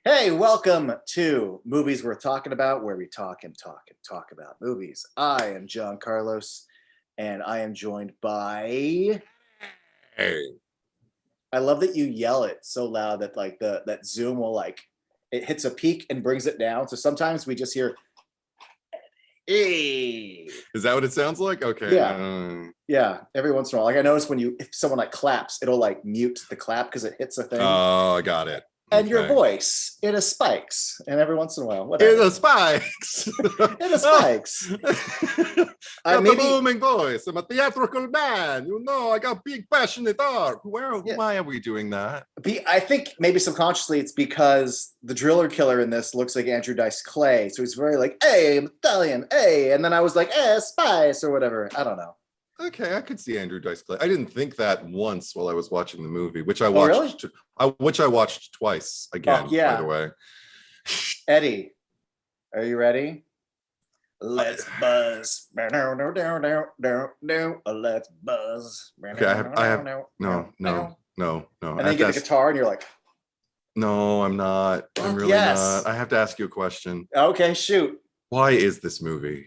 Hey, welcome to Movies Worth Talking About, where we talk and talk and talk about movies. I am John Carlos, and I am joined by. Hey. I love that you yell it so loud that that Zoom will it hits a peak and brings it down. So sometimes we just hear, "Hey." Is that what it sounds like? Okay. Yeah. Every once in a while, I notice if someone claps, it'll mute the clap because it hits a thing. Oh, I got it. And your voice, it is spikes. And every once in a while, whatever. It is spikes. It is spikes. Got the booming voice. I'm a theatrical man. I got big passionate art. Why are we doing that? I think maybe subconsciously it's because the driller killer in this looks like Andrew Dice Clay. So he's very hey, I'm Italian, hey. And then I was like, spice or whatever. I don't know. Okay, I could see Andrew Dice Clay. I didn't think that once while I was watching the movie, which I watched. Really? Which I watched twice again. Yeah. By the way. Eddie, are you ready? Let's buzz. Let's buzz. Okay, I have no. And then you get the guitar, and you're like, no, I'm not. I'm really not. I have to ask you a question. Okay, shoot. Why is this movie?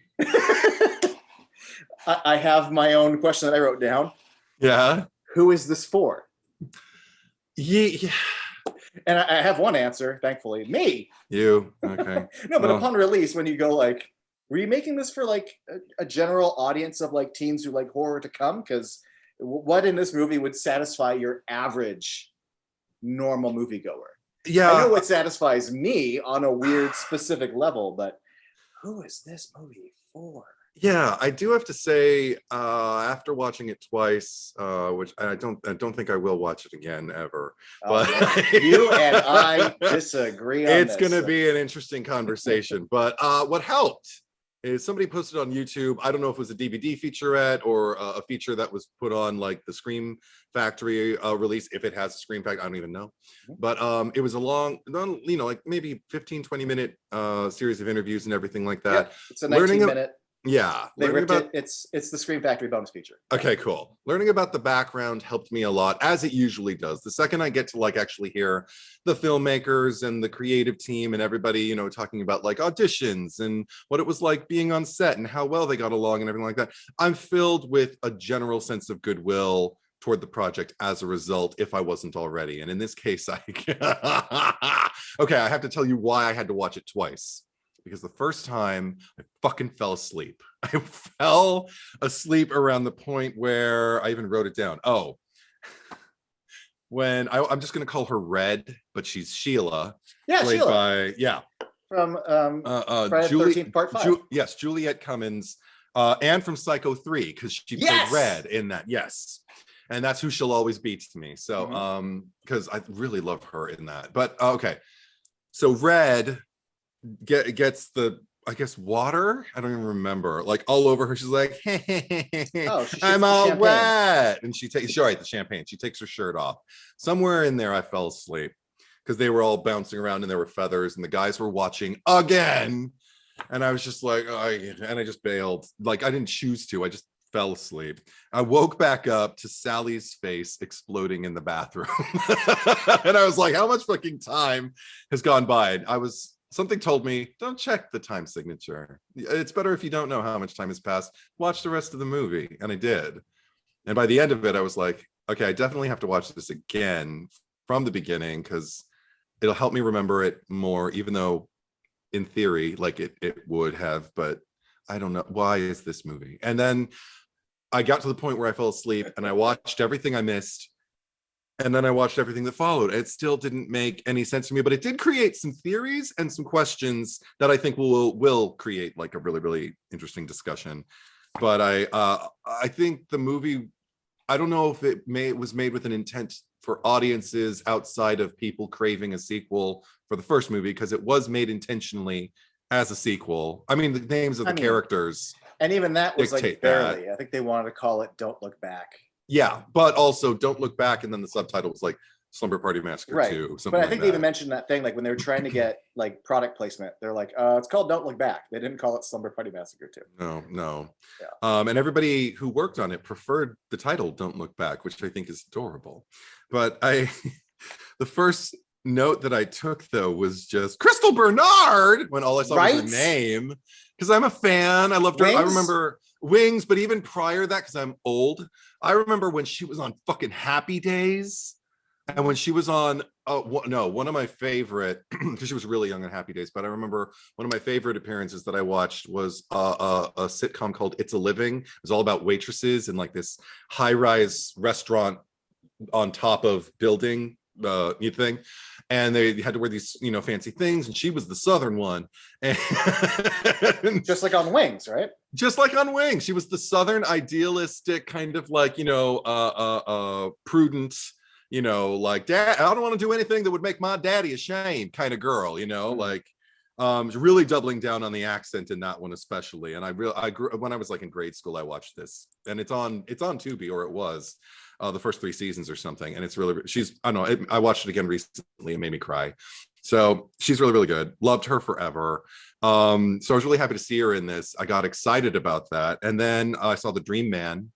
I have my own question that I wrote down. Yeah. Who is this for? Yeah. And I have one answer, thankfully. Me. You. Okay. No, but upon release, when you go were you making this for a general audience of teens who like horror to come? Because what in this movie would satisfy your average normal moviegoer? Yeah. I know what satisfies me on a weird specific level, but who is this movie for? Yeah, I do have to say, after watching it twice, which I don't think I will watch it again ever. But you and I disagree on it's going to be an interesting conversation. But what helped is somebody posted on YouTube. I don't know if it was a DVD featurette or a feature that was put on the Scream Factory release. If it has a Scream Factory, I don't even know. But it was a long, maybe 15-20 minute series of interviews and everything like that. Yep. It's a 19-minute. Yeah, they ripped it. It's the Scream Factory bonus feature. Okay, cool. Learning about the background helped me a lot, as it usually does. The second I get to actually hear the filmmakers and the creative team and everybody, talking about auditions and what it was like being on set and how well they got along and everything like that, I'm filled with a general sense of goodwill toward the project as a result, if I wasn't already. And in this case, okay, I have to tell you why I had to watch it twice. Because the first time I fucking fell asleep. I fell asleep around the point where I even wrote it down. Oh, when I'm just going to call her Red, but she's Sheila. Yeah, played Sheila. From Friday the 13th Part 5. Yes, Juliette Cummins. And from Psycho 3, because she played Red in that. Yes. And that's who she'll always be to me. So, because I really love her in that. But, okay. So Red gets the water, I don't even remember, all over her. She's like, I'm all wet, and she's right, the champagne, she takes her shirt off. Somewhere in there I fell asleep because they were all bouncing around and there were feathers and the guys were watching again, and I was just like, and I just bailed. I didn't choose to, I just fell asleep. I woke back up to Sally's face exploding in the bathroom. And I was like, how much fucking time has gone by? Something told me, don't check the time signature. It's better if you don't know how much time has passed. Watch the rest of the movie. And I did. And by the end of it, I was like, okay, I definitely have to watch this again from the beginning because it'll help me remember it more, even though in theory, it would have, but I don't know. Why is this movie? And then I got to the point where I fell asleep and I watched everything I missed. And then I watched everything that followed. It still didn't make any sense to me, but it did create some theories and some questions that I think will create a really, really interesting discussion. But I think the movie, I don't know if it was made with an intent for audiences outside of people craving a sequel for the first movie, because it was made intentionally as a sequel. I mean, the names of the characters. And even that was barely. I think they wanted to call it Don't Look Back. Yeah, but also Don't Look Back, and then the subtitle was Slumber Party Massacre II. But I think they even mentioned that thing when they were trying to get product placement. They're like, it's called Don't Look Back. They didn't call it Slumber Party Massacre II. No. Yeah. And everybody who worked on it preferred the title Don't Look Back, which I think is adorable. But the first note that I took though was just Crystal Bernard when all I saw was her name, because I'm a fan. I loved her. I remember Wings, but even prior to that, because I'm old, I remember when she was on fucking Happy Days, and when she was on one of my favorite, because she was really young on Happy Days, but I remember one of my favorite appearances that I watched was a sitcom called It's a Living. It was all about waitresses in like this high-rise restaurant on top of building thing, and they had to wear these fancy things, and she was the southern one, and just like on Wings, right? Just like on Wings, she was the southern idealistic kind of like prudent, like, dad, I don't want to do anything that would make my daddy ashamed kind of girl, like really doubling down on the accent in that one especially. And I grew when I was like in grade school, I watched this, and it's on Tubi, or it was the first 3 seasons or something, and it's really, I don't know, I watched it again recently, it made me cry. So she's really, really good. Loved her forever. So I was really happy to see her in this. I got excited about that, and then I saw the Dream Man,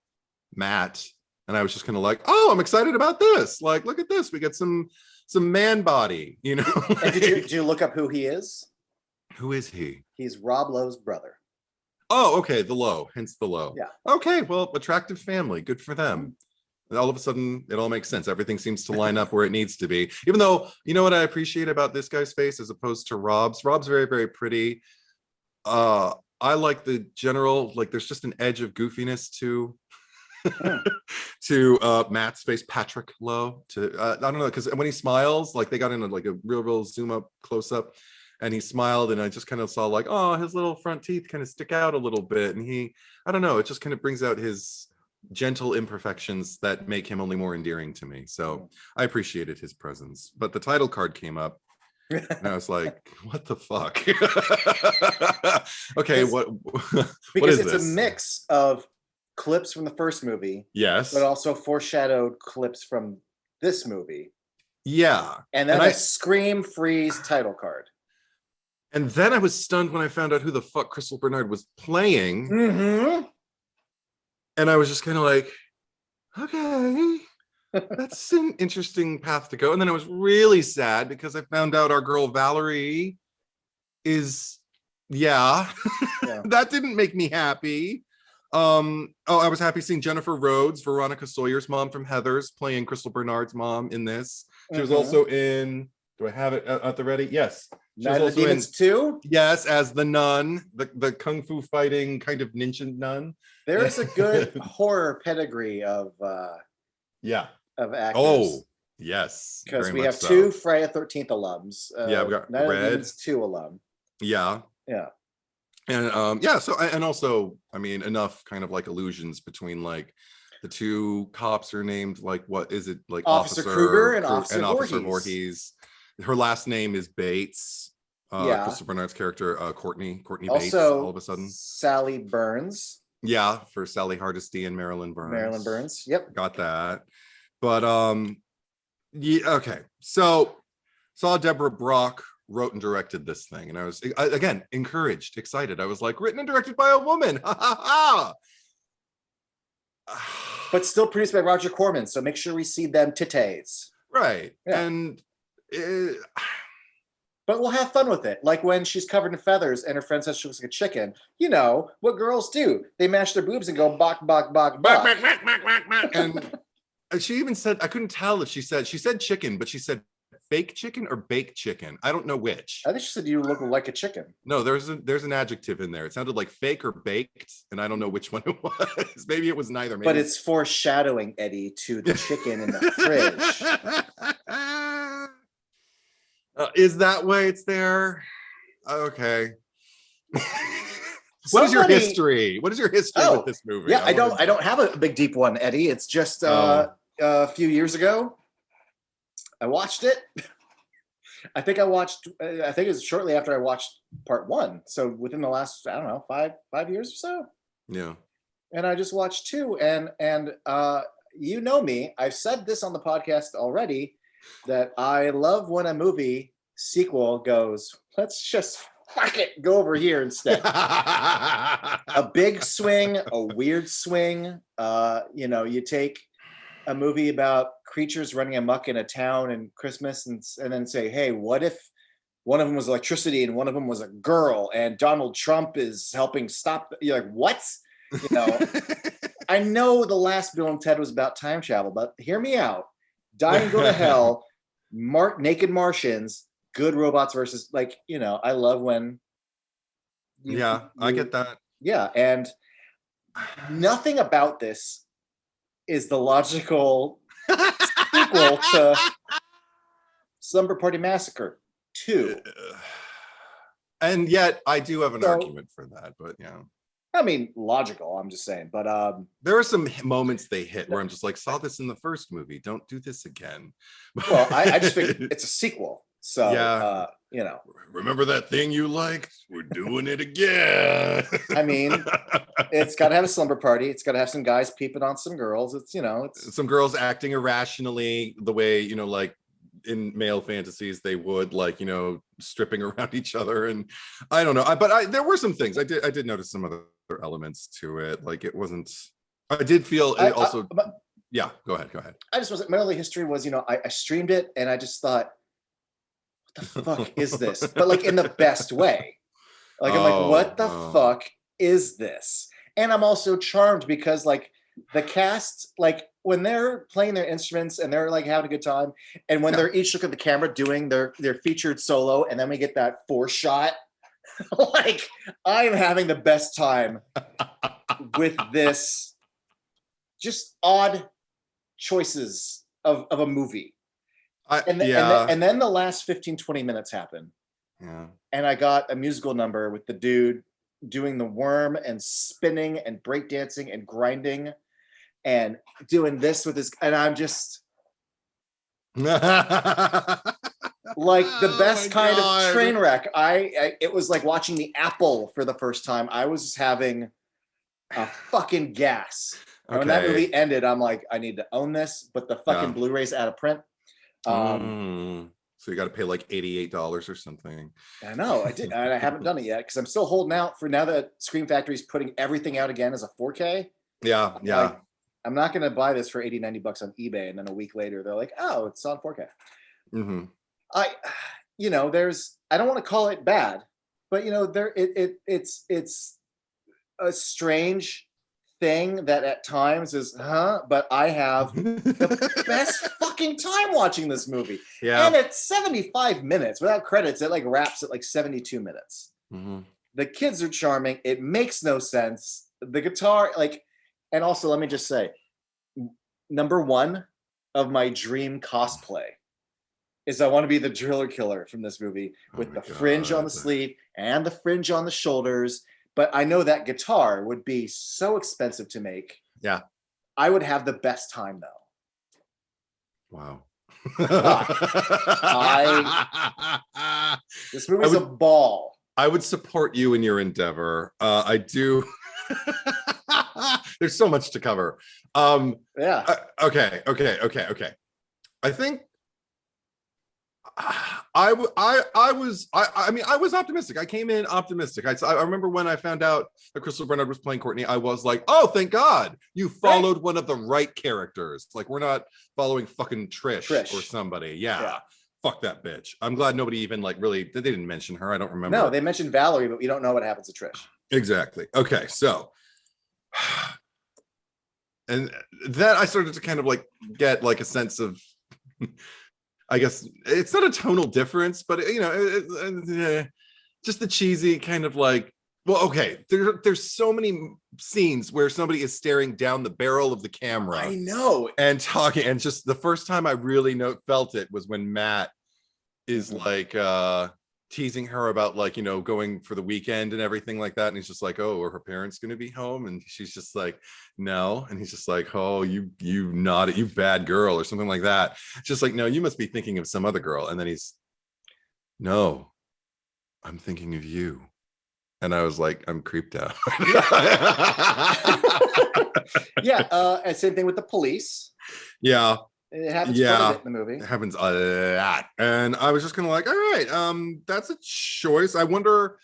Matt, and I was just kind of like, oh, I'm excited about this. Like, look at this, we got some man body, And did you look up who he is? Who is he? He's Rob Lowe's brother. Oh, okay, the Lowe, hence the Lowe. Yeah. Okay, well, attractive family, good for them. All of a sudden, it all makes sense. Everything seems to line up where it needs to be. Even though, you know what I appreciate about this guy's face as opposed to Rob's? Rob's very, very pretty. I like the general, like, there's just an edge of goofiness to Matt's face, Patrick Lowe. I don't know, because when he smiles, like they got in a real zoom up close up, and he smiled, and I just kind of saw like, oh, his little front teeth kind of stick out a little bit, and I don't know, it just kind of brings out his gentle imperfections that make him only more endearing to me. So I appreciated his presence. But the title card came up, and I was like, what the fuck? Okay, what because it's a mix of clips from the first movie, yes, but also foreshadowed clips from this movie, and then a scream freeze title card. And then I was stunned when I found out who the fuck Crystal Bernard was playing. And I was just kind of like, okay, that's an interesting path to go. And then I was really sad because I found out our girl Valerie is, that didn't make me happy. I was happy seeing Jennifer Rhodes, Veronica Sawyer's mom from Heathers, playing Crystal Bernard's mom in this. She was also in, do I have it at the ready? Yes. Night of the Demons 2? Yes, as the nun, the kung fu fighting kind of ninja nun. There is a good horror pedigree of actors. Oh, yes. Because we have 2 Friday the 13th alums. We got Night Red. of the Demons 2 alum. Yeah. And so and also, I mean, enough kind of like allusions between like the 2 cops are named like, what is it, like Officer Kruger and Officer Voorhees. Her last name is Bates. Crystal Bernard's character, Courtney Bates, all of a sudden. Sally Burns. Yeah, for Sally Hardesty and Marilyn Burns. Yep. Got that. But okay. So saw Deborah Brock wrote and directed this thing, and I was again encouraged, excited. I was like, written and directed by a woman. But still produced by Roger Corman, so make sure we see them titties. Right. Yeah. And but we'll have fun with it. Like when she's covered in feathers and her friend says she looks like a chicken. You know what girls do? They mash their boobs and go bok bok bok bok. And she even said, I couldn't tell if she said chicken, but she said fake chicken or baked chicken. I don't know which. I think she said you look like a chicken. No, there's an adjective in there. It sounded like fake or baked, and I don't know which one it was. Maybe it was neither. Maybe. But it's foreshadowing, Eddie, to the chicken in the fridge. Is that why it's there? Okay. What is your history? What is your history with this movie? Yeah, I don't have a big deep one, Eddie. It's just a few years ago. I watched it. I think it was shortly after I watched part 1. So within the last, I don't know, five years or so. Yeah. And I just watched 2, and you know me. I've said this on the podcast already, that I love when a movie sequel goes, let's just fuck it, go over here instead. A big swing, a weird swing. You take a movie about creatures running amok in a town and Christmas, and then say, hey, what if one of them was electricity and one of them was a girl, and Donald Trump is helping stop? You're like, what? You know, I know the last Bill and Ted was about time travel, but hear me out. Die and Go to Hell, Naked Martians, good robots versus, like, you know, I love when. I get that. Yeah, and nothing about this is the logical sequel to Slumber Party Massacre II. And yet I do have an argument for that, but yeah. I mean, logical, I'm just saying. But there are some moments they hit where I'm just like, saw this in the first movie. Don't do this again. Well, I just think it's a sequel. So, yeah. You know. Remember that thing you liked? We're doing it again. I mean, it's got to have a slumber party. It's got to have some guys peeping on some girls. It's, you know, it's some girls acting irrationally the way, you know, like in male fantasies they would, like, you know, stripping around each other. And I don't know. But there were some things I did notice some other elements to it. Like, it wasn't, I did feel it also. Yeah, go ahead. I just wasn't, my only history was, you know, I streamed it and I just thought, what the fuck is this? But like in the best way. Like, I'm like, what the fuck is this? And I'm also charmed because, like, the cast, like, when they're playing their instruments and they're like having a good time, and when they're each looking at the camera doing their featured solo, and then we get that 4 shot, like, I'm having the best time with this just odd choices of a movie. And then the last 15, 20 minutes happen. Yeah. And I got a musical number with the dude doing the worm and spinning and breakdancing and grinding and doing this with his, and I'm just like the best kind of train wreck. It was like watching The Apple for the first time. I was having a fucking gas. And when that movie ended, I'm like, I need to own this, but the fucking Blu-ray's out of print. So you got to pay like $88 or something. I know, I did. I haven't done it yet because I'm still holding out for now that Scream Factory's putting everything out again as a 4K. Yeah. Like, I'm not going to buy this for $80-$90 on eBay, and then a week later they're like, oh, it's on 4K. Mm-hmm. You know, I don't want to call it bad, but you know, it's a strange thing that at times is, but I have the best fucking time watching this movie. Yeah. And it's 75 minutes without credits. It like wraps at like 72 minutes. Mm-hmm. The kids are charming. It makes no sense. The guitar, like, and also let me just say, number 1 of my dream cosplay is I want to be the driller killer from this movie with the fringe on the sleeve and the fringe on the shoulders. But I know that guitar would be so expensive to make. Yeah. I would have the best time though. Wow. This movie's a ball. I would support you in your endeavor. I do. There's so much to cover. Yeah. Okay. I think I was optimistic. I came in optimistic. I remember when I found out that Crystal Bernard was playing Courtney, I was like, oh, thank God you followed one of the right characters. Like, we're not following fucking Trish. Or somebody. Yeah. Fuck that bitch. I'm glad nobody even like really, they didn't mention her. I don't remember. No, they mentioned Valerie, but we don't know what happens to Trish. Exactly. Okay. So, and then I started to kind of like get like a sense of, I guess it's not a tonal difference, but you know, just the cheesy kind of like, well, okay, there's so many scenes where somebody is staring down the barrel of the camera. I know. And talking, and just the first time I really felt it was when Matt is like teasing her about like, you know, going for the weekend and everything like that. And he's just like, oh, are her parents going to be home? And she's just like, no. And he's just like, oh, you naughty, you bad girl or something like that. Just like, no, you must be thinking of some other girl. And then he's, no, I'm thinking of you. And I was like, I'm creeped out. Yeah. And same thing with the police. Yeah. It happens quite a bit in the movie. It happens a lot. And I was just kind of like, all right, that's a choice. I wonder,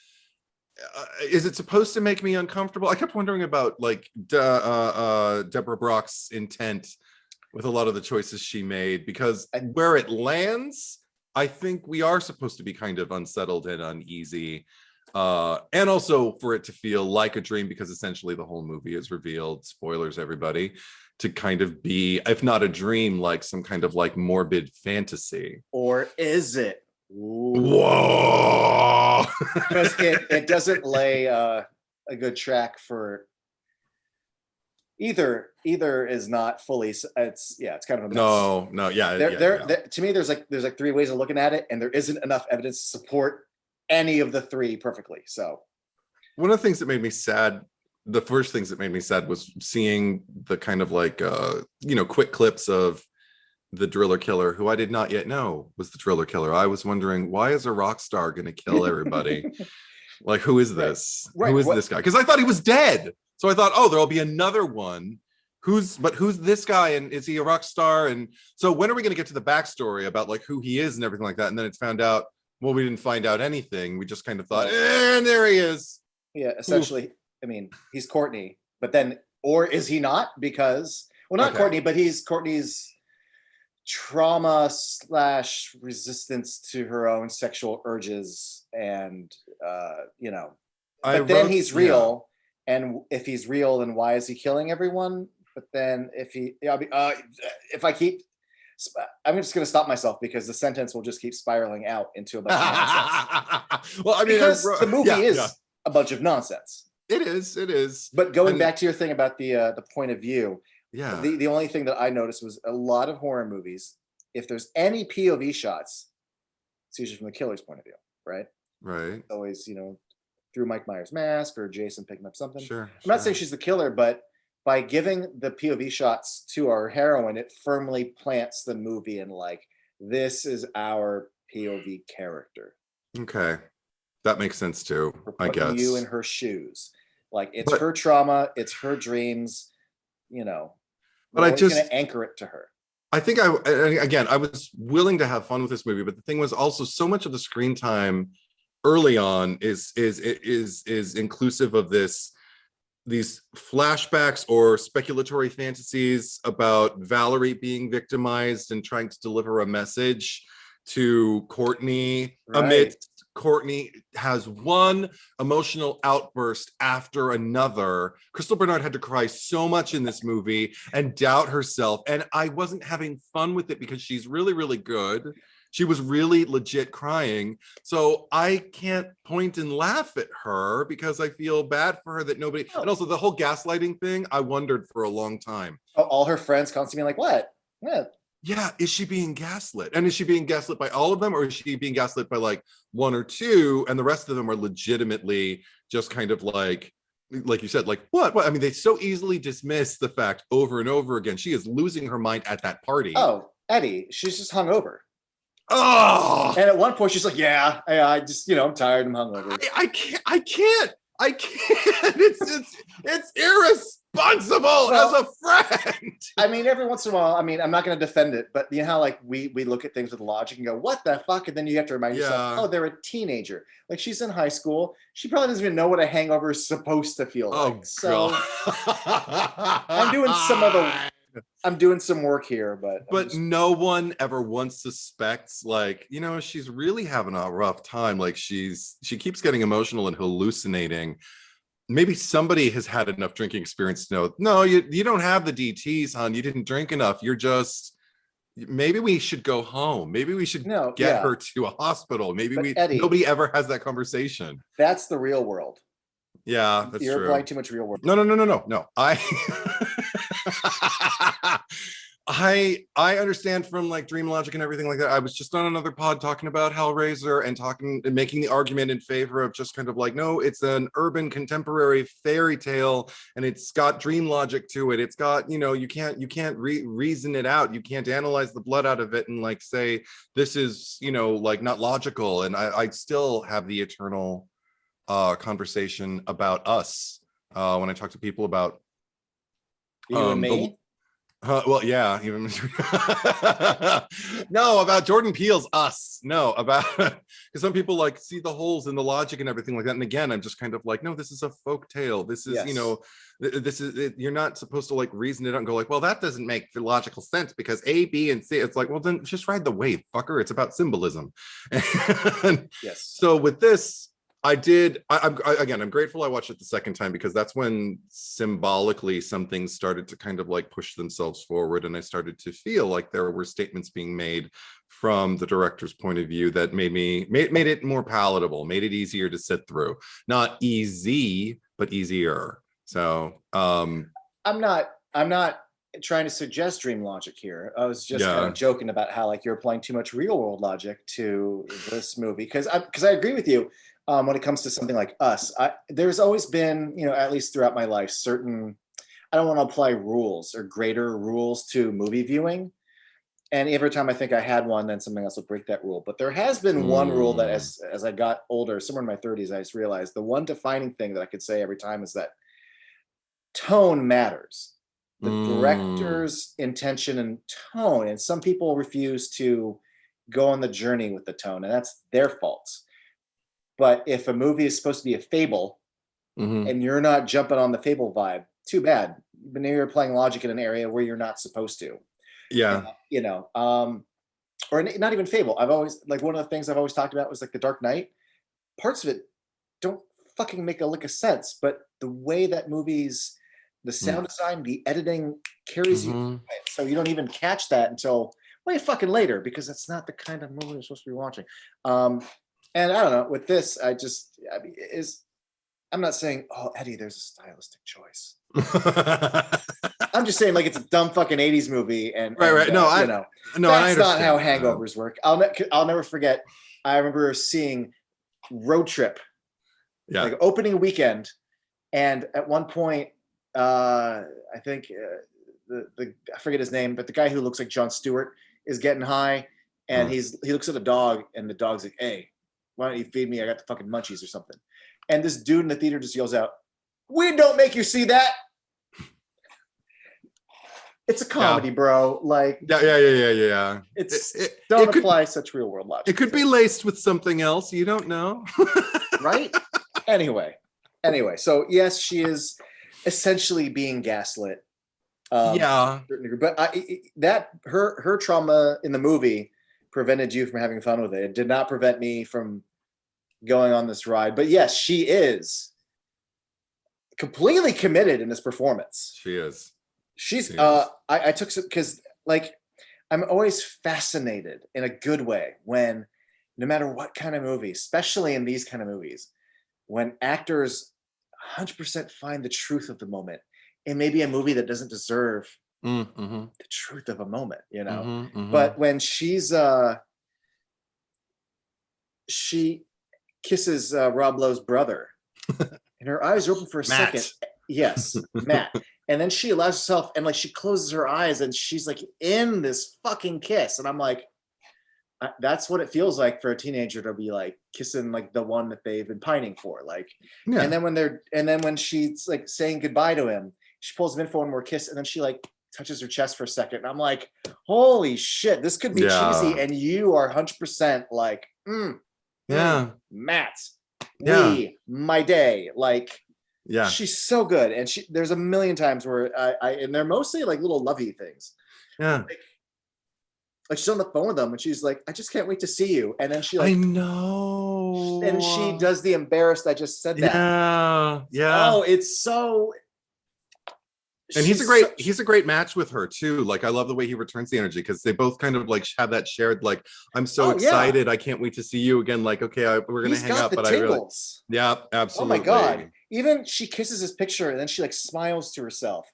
is it supposed to make me uncomfortable? I kept wondering about like Deborah Brock's intent with a lot of the choices she made, because where it lands, I think we are supposed to be kind of unsettled and uneasy. And also for it to feel like a dream, because essentially the whole movie is revealed, spoilers everybody, to kind of be, if not a dream, like some kind of like morbid fantasy. Or is it? Ooh. Whoa! Because it doesn't lay a good track for either is not fully, it's kind of a mess. To me there's like three ways of looking at it, and there isn't enough evidence to support any of the three perfectly. So one of the things that made me sad, the first things that made me sad, was seeing the kind of like quick clips of the driller killer, who I did not yet know was the driller killer. I was wondering, why is a rock star gonna kill everybody? Like, who is this? Right. Who is this guy? Because I thought he was dead. So I thought, oh, there'll be another one. Who's this guy, and is he a rock star? And so when are we going to get to the backstory about like who he is and everything like that? And then it's found out, well, we didn't find out anything. We just kind of thought, and there he is. Yeah, essentially. Oof. I mean, he's Courtney, but then, or is he not? Because, well, not Courtney, but he's Courtney's trauma / resistance to her own sexual urges, and but then he's real. Yeah. And if he's real, then why is he killing everyone? But then if I keep, I'm just going to stop myself, because the sentence will just keep spiraling out into a bunch of nonsense. Well, I mean, because the movie is a bunch of nonsense. It is. But going back to your thing about the point of view, yeah. The only thing that I noticed was a lot of horror movies, if there's any POV shots, it's usually from the killer's point of view, right? Right. It's always, through Mike Myers' mask or Jason picking up something. Sure. I'm not saying she's the killer, but by giving the POV shots to our heroine, it firmly plants the movie in like, this is our POV character. Okay. That makes sense too, I guess. You in her shoes. Like, it's her trauma, it's her dreams, But I just going to anchor it to her. I think I was willing to have fun with this movie, but the thing was also so much of the screen time early on is inclusive of these flashbacks or speculatory fantasies about Valerie being victimized and trying to deliver a message to Courtney. Right. Amidst Courtney has one emotional outburst after another. Crystal Bernard had to cry so much in this movie and doubt herself, and I wasn't having fun with it because she's really, really good. She was really legit crying. So I can't point and laugh at her because I feel bad for her that nobody, and also the whole gaslighting thing, I wondered for a long time. Oh, all her friends constantly being like, what? Yeah, is she being gaslit? And is she being gaslit by all of them, or is she being gaslit by like one or two, and the rest of them are legitimately just kind of like you said, like, what? I mean, they so easily dismiss the fact over and over again. She is losing her mind at that party. Oh, Eddie, she's just hungover. Oh, and at one point she's like, yeah, I just, I'm tired, I'm hungover. I can't. It's irresponsible as a friend. I mean, every once in a while, I'm not going to defend it, but you know how like we look at things with logic and go, what the fuck? And then you have to remind yourself, oh, they're a teenager. Like, she's in high school. She probably doesn't even know what a hangover is supposed to feel like. So I'm doing some work here, but no one ever once suspects, like, she's really having a rough time. Like, she keeps getting emotional and hallucinating. Maybe somebody has had enough drinking experience to know, no, you don't have the DTs, hon. You didn't drink enough. Maybe we should go home. Maybe we should get her to a hospital. Maybe Eddie, nobody ever has that conversation. That's the real world. Yeah, that's You're true. applying too much real world. No. I understand from like dream logic and everything like that. I was just on another pod talking about Hellraiser and making the argument in favor of just kind of like, no, it's an urban contemporary fairy tale and it's got dream logic to it. It's got, you can't reason it out. You can't analyze the blood out of it and like say this is, like not logical. And I still have the eternal conversation about us when I talk to people about you and me. Well, yeah. No, about Jordan Peele's Us. No, about because some people like see the holes in the logic and everything like that. And again, I'm just kind of like, no, this is a folk tale. This is, this is you're not supposed to like reason it out and go like, well, that doesn't make logical sense because A, B, and C. It's like, well, then just ride the wave, fucker. It's about symbolism. And Yes. so with this, I'm grateful I watched it the second time because that's when symbolically some things started to kind of like push themselves forward, and I started to feel like there were statements being made from the director's point of view that made it more palatable, made it easier to sit through. Not easy, but easier. So I'm not trying to suggest dream logic here. I was just kind of joking about how like you're applying too much real world logic to this movie because I agree with you. When it comes to something like Us, there's always been, at least throughout my life, certain, I don't want to apply rules or greater rules to movie viewing. And every time I think I had one, then something else will break that rule. But there has been one rule that as I got older, somewhere in my 30s, I just realized the one defining thing that I could say every time is that tone matters. The director's intention and tone. And some people refuse to go on the journey with the tone, and that's their fault. But if a movie is supposed to be a fable and you're not jumping on the fable vibe, too bad. But now you're playing logic in an area where you're not supposed to. Yeah. Or not even fable. I've always, like, one of the things I've always talked about was like The Dark Knight. Parts of it don't fucking make a lick of sense, but the way that movies, the sound design, the editing carries you, so you don't even catch that until way fucking later because it's not the kind of movie you're supposed to be watching. And I don't know, with this, I'm not saying, oh, Eddie, there's a stylistic choice. I'm just saying, like, it's a dumb fucking 80s movie. And right. That's not how hangovers work. I'll never forget. I remember seeing Road Trip, like opening weekend. And at one point, I think I forget his name, but the guy who looks like Jon Stewart is getting high. And he looks at the dog, and the dog's like, hey, why don't you feed me? I got the fucking munchies or something. And this dude in the theater just yells out, "We don't make you see that." It's a comedy, bro. Like, yeah. Don't apply such real world logic. It could be laced with something else. You don't know. Right? Anyway. So yes, she is essentially being gaslit. But her trauma in the movie prevented you from having fun with it. It did not prevent me from going on this ride. But yes, she is completely committed in this performance. She is. I took some, because like I'm always fascinated in a good way when, no matter what kind of movie, especially in these kind of movies, when actors 100% find the truth of the moment in maybe a movie that doesn't deserve the truth of a moment, But when she kisses Rob Lowe's brother, and her eyes are open for a second. Yes, Matt. And then she allows herself, and like she closes her eyes, and she's like in this fucking kiss, and I'm like, that's what it feels like for a teenager to be like kissing like the one that they've been pining for, like. Yeah. And then when she's like saying goodbye to him, she pulls him in for one more kiss, and then she like touches her chest for a second, and I'm like, holy shit, this could be cheesy, and you are 100% like, Matt, my day, like. Yeah, she's so good, and there's a million times where and they're mostly like little lovey things. Yeah, like she's on the phone with them, and she's like, "I just can't wait to see you." And then she like, I know, and she does the embarrassed. I just said that. Yeah. Oh, it's so. And he's a great match with her too. Like, I love the way he returns the energy, because they both kind of like have that shared, like, I'm so excited. I can't wait to see you again. Like, okay, we're going to hang out, but tingles. Absolutely. Oh my God. Even she kisses his picture, and then she like smiles to herself.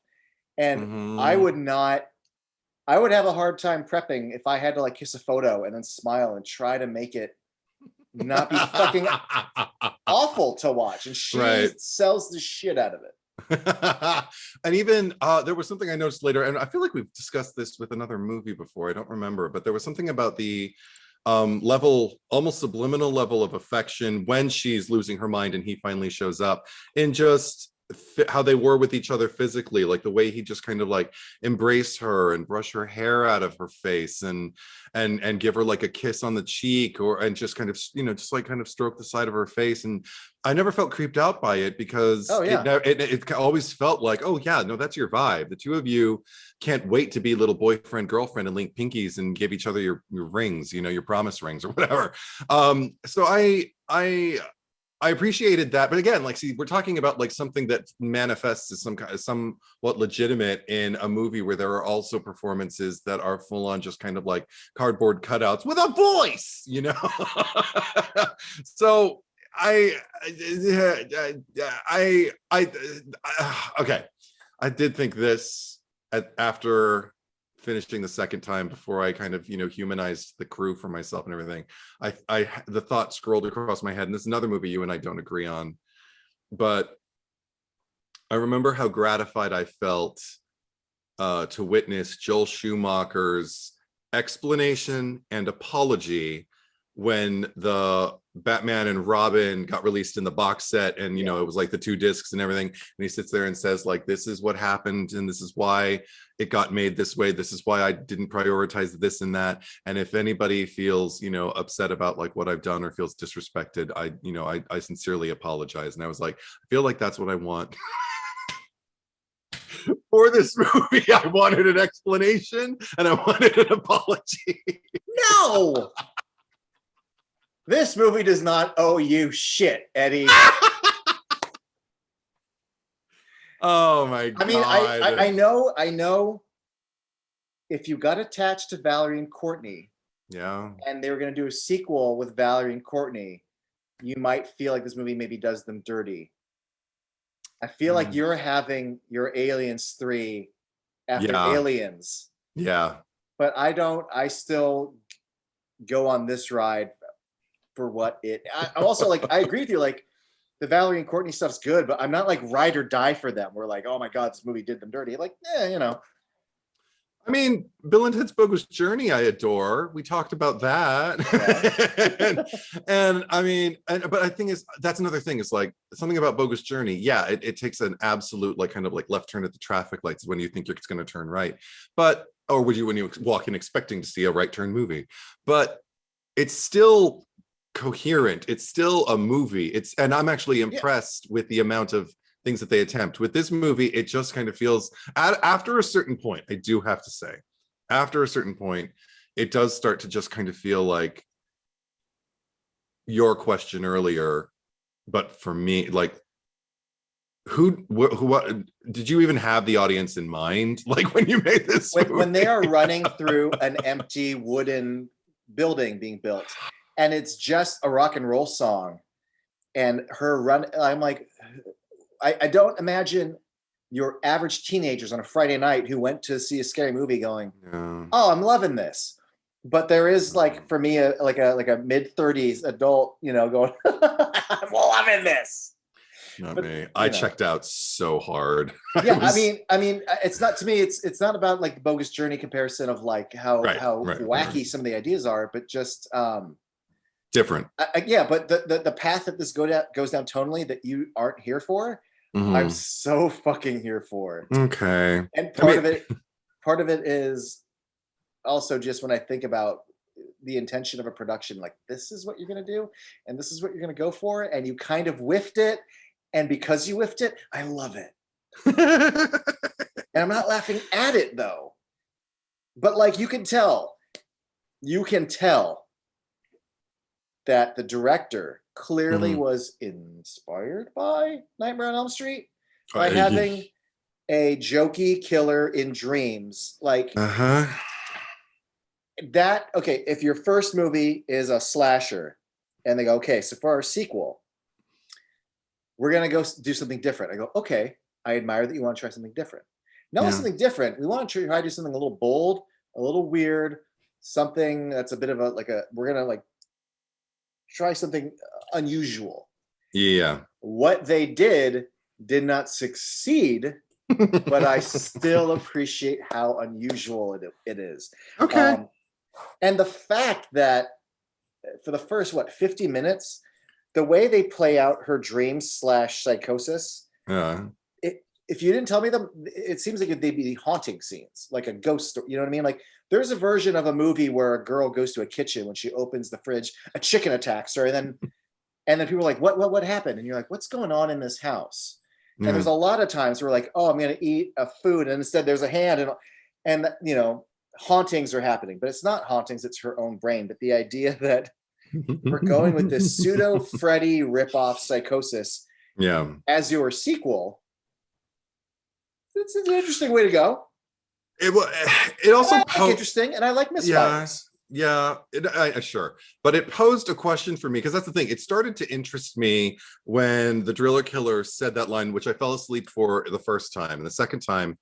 And I would have a hard time prepping if I had to like kiss a photo and then smile and try to make it not be fucking awful to watch. And she sells the shit out of it. And even there was something I noticed later, and I feel like we've discussed this with another movie before, I don't remember, but there was something about the almost subliminal level of affection when she's losing her mind and he finally shows up, in just how they were with each other physically, like the way he just kind of like embrace her and brush her hair out of her face and give her like a kiss on the cheek, or and just kind of, you know, just like kind of stroke the side of her face. And I never felt creeped out by it, because it always felt like, oh yeah, no, that's your vibe. The two of you can't wait to be little boyfriend girlfriend and link pinkies and give each other your rings, you know, your promise rings or whatever. So I appreciated that. But again, like, see, we're talking about like something that manifests as somewhat legitimate in a movie where there are also performances that are full on just kind of like cardboard cutouts with a voice, you know? So okay. I did think this after finishing the second time, before I kind of, you know, humanized the crew for myself and everything. The thought scrolled across my head, and this is another movie you and I don't agree on, but I remember how gratified I felt to witness Joel Schumacher's explanation and apology when the Batman and Robin got released in the box set, and you know, it was like the 2 discs and everything, and he sits there and says like, this is what happened and this is why it got made this way, this is why I didn't prioritize this and that, and if anybody feels, you know, upset about like what I've done or feels disrespected, I sincerely apologize. And I was like, I feel like that's what I want for this movie. I wanted an explanation and I wanted an apology. No. This movie does not owe you shit, Eddie. Oh my God. I mean, I know if you got attached to Valerie and Courtney, yeah, and they were going to do a sequel with Valerie and Courtney, you might feel like this movie maybe does them dirty. I feel like you're having your Aliens 3 after Aliens. Yeah. But I still go on this ride for what I'm also like, I agree with you, like the Valerie and Courtney stuff's good, but I'm not like ride or die for them. We're like, oh my God, this movie did them dirty. Like, you know. I mean, Bill and Ted's Bogus Journey, I adore. We talked about that. Yeah. and I mean, but I think that's another thing. It's like something about Bogus Journey. Yeah, it takes an absolute like kind of like left turn at the traffic lights when you think it's going to turn right. But, or would you, when you walk in expecting to see a right turn movie, but it's still coherent. It's still a movie. And I'm actually impressed with the amount of things that they attempt. With this movie, it just kind of feels, after a certain point, I do have to say, after a certain point, it does start to just kind of feel like your question earlier, but for me, like, what did you even have the audience in mind? Like when you made this when they are running through an empty wooden building being built, and it's just a rock and roll song, and her run, I'm like, I don't imagine your average teenagers on a Friday night who went to see a scary movie going, oh, I'm loving this. But there is like, for me, like a mid-30s adult, you know, going, I'm loving this. Not me. I checked out so hard. Yeah, I mean, it's not, to me, it's not about like the Bogus Journey comparison of like how wacky some of the ideas are, but just different. Yeah, but the path that this goes down tonally that you aren't here for, I'm so fucking here for. Okay. And part of it is also just when I think about the intention of a production, like this is what you're gonna do, and this is what you're gonna go for, and you kind of whiffed it, and because you whiffed it, I love it. And I'm not laughing at it though, but like you can tell that the director clearly was inspired by Nightmare on Elm Street by having a jokey killer in dreams. Like that, okay, if your first movie is a slasher and they go, okay, so for our sequel, we're going to go do something different. I go, okay, I admire that you want to try something different. No, something different. We want to try to do something a little bold, a little weird, something that's a bit of we're going to like try something unusual. Yeah. What they did not succeed, but I still appreciate how unusual it is. Okay. And the fact that for the first, 50 minutes, the way they play out her dreams / psychosis if you didn't tell me them, it seems like they'd be haunting scenes, like a ghost story. You know what I mean? Like there's a version of a movie where a girl goes to a kitchen, when she opens the fridge, a chicken attacks her, and then people are like, what happened? And you're like, what's going on in this house? And there's a lot of times where like, oh, I'm going to eat a food, and instead there's a hand, and you know, hauntings are happening, but it's not hauntings, it's her own brain. But the idea that we're going with this pseudo Freddy ripoff Psychosis as your sequel, it's an interesting way to go. It also interesting, and I like misfires. Sure, but it posed a question for me, because that's the thing. It started to interest me when the driller killer said that line, which I fell asleep for the first time, and the second time,